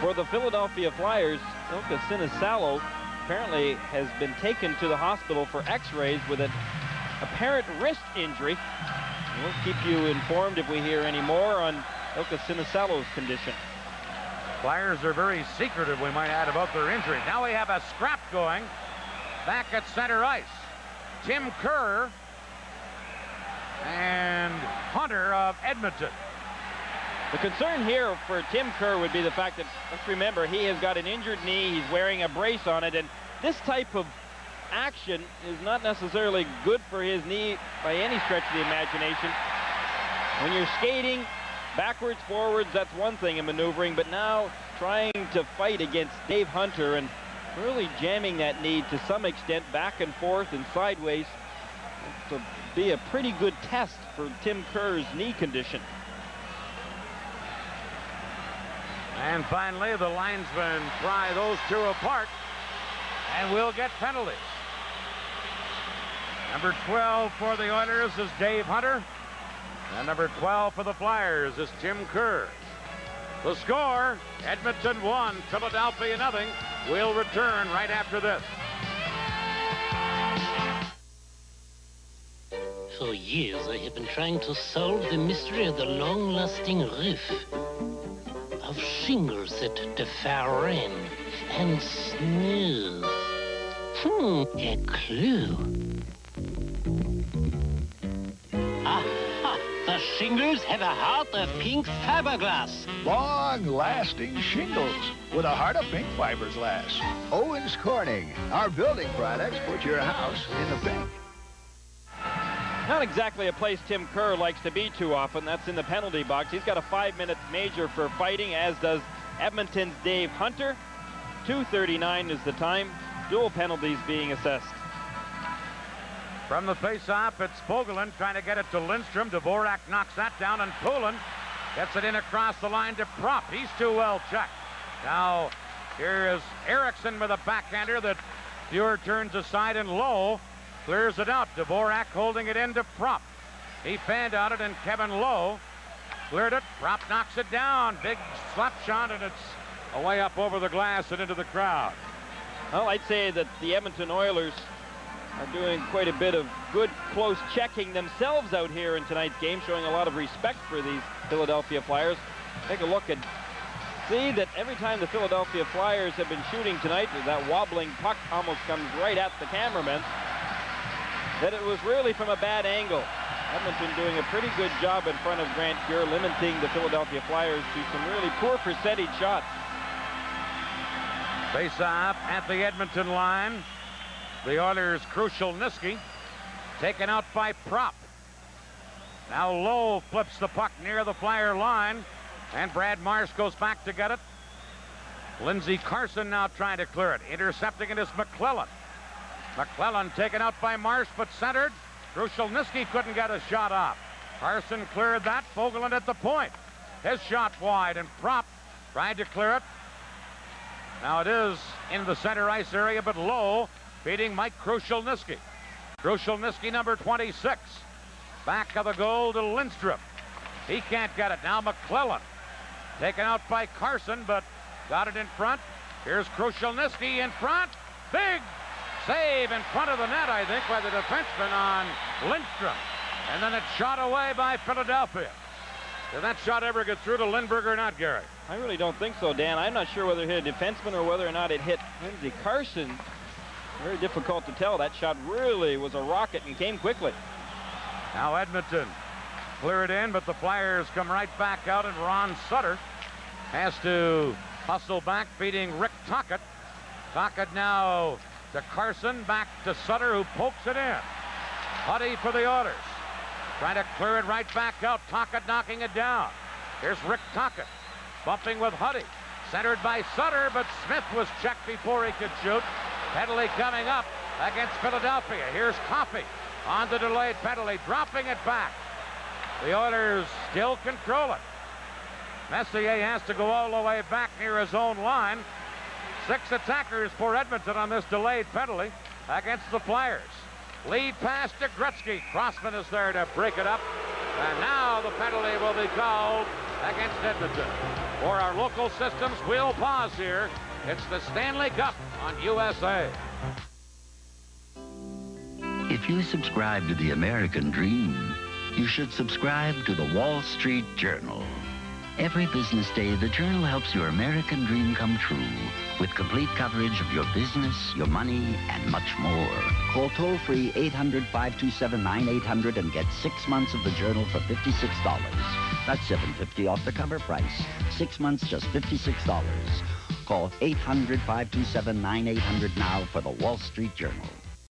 For the Philadelphia Flyers, Ilka Sinisalo apparently has been taken to the hospital for x-rays with an apparent wrist injury. We'll keep you informed if we hear any more on Ilka Sinisalo's condition. Flyers are very secretive, we might add, about their injury. Now we have a scrap going back at center ice. Tim Kerr and Hunter of Edmonton. The concern here for Tim Kerr would be the fact that, let's remember, he has got an injured knee. He's wearing a brace on it, and this type of action is not necessarily good for his knee by any stretch of the imagination. When you're skating backwards, forwards, that's one thing in maneuvering, but now trying to fight against Dave Hunter and really jamming that knee to some extent back and forth and sideways to be a pretty good test for Tim Kerr's knee condition. And finally, the linesmen pry those two apart and will get penalties. Number 12 for the Oilers is Dave Hunter. And number 12 for the Flyers is Tim Kerr. The score, Edmonton 1, Philadelphia 0. We'll return right after this. For years, I have been trying to solve the mystery of the long-lasting roof of shingles at the far end and snow. A clue. Aha! The shingles have a heart of pink fiberglass. Long-lasting shingles with a heart of pink fiberglass. Owens Corning, our building products put your house in the pink. Not exactly a place Tim Kerr likes to be too often. That's in the penalty box. He's got a 5-minute major for fighting, as does Edmonton's Dave Hunter. 2:39 is the time. Dual penalties being assessed. From the face-off, it's Fogelin trying to get it to Lindstrom. Dvorak knocks that down, and Poulin gets it in across the line to Prop. He's too well checked. Now, here is Eriksson with a backhander that Fuhr turns aside, and Lowe clears it out. Dvorak holding it in to Prop. He fanned on it, and Kevin Lowe cleared it. Prop knocks it down. Big slap shot, and it's away up over the glass and into the crowd. Well, I'd say that the Edmonton Oilers are doing quite a bit of good close checking themselves out here in tonight's game, showing a lot of respect for these Philadelphia Flyers. Take a look and see that every time the Philadelphia Flyers have been shooting tonight, that wobbling puck almost comes right at the cameraman, that it was really from a bad angle. Edmonton doing a pretty good job in front of Grant Fuhr, limiting the Philadelphia Flyers to some really poor percentage shots. Face-off at the Edmonton line. The Oilers' Krushelnyski taken out by Prop. Now Lowe flips the puck near the Flyer line, and Brad Marsh goes back to get it. Lindsey Carson now trying to clear it. Intercepting it is McClellan. McClellan taken out by Marsh, but centered. Krushelnyski couldn't get a shot off. Carson cleared that. Fogelin at the point. His shot wide, and Prop tried to clear it. Now it is in the center ice area, but Lowe beating Mike Krushelnyski. Krushelnyski, number 26. Back of the goal to Lindstrom. He can't get it. Now McClellan taken out by Carson, but got it in front. Here's Krushelnyski in front. Big save in front of the net, I think, by the defenseman on Lindstrom. And then it's shot away by Philadelphia. Did that shot ever get through to Lindbergh or not, Gary? I really don't think so, Dan. I'm not sure whether it hit a defenseman or whether or not it hit Lindsey Carson. Very difficult to tell. That shot really was a rocket and came quickly. Now Edmonton clear it in, but the Flyers come right back out, and Ron Sutter has to hustle back, beating Rick Tocchet. Tocchet now to Carson, back to Sutter, who pokes it in. Huddy for the Oilers. Trying to clear it right back out. Tocchet knocking it down. Here's Rick Tocchet bumping with Huddy. Centered by Sutter, but Smith was checked before he could shoot. Penalty coming up against Philadelphia. Here's Coffey on the delayed penalty, dropping it back. The Oilers still control it. Messier has to go all the way back near his own line. 6 attackers for Edmonton on this delayed penalty against the Flyers. Lead pass to Gretzky. Crossman is there to break it up. And now the penalty will be called against Edmonton. For our local systems, we'll pause here. It's the Stanley Cup on USA. If you subscribe to the American dream, you should subscribe to the Wall Street Journal. Every business day, the Journal helps your American dream come true with complete coverage of your business, your money, and much more. Call toll-free 800-527-9800 and get 6 months of the Journal for $56. That's $7.50 off the cover price. 6 months, just $56. Call 800-527-9800 now for the Wall Street Journal.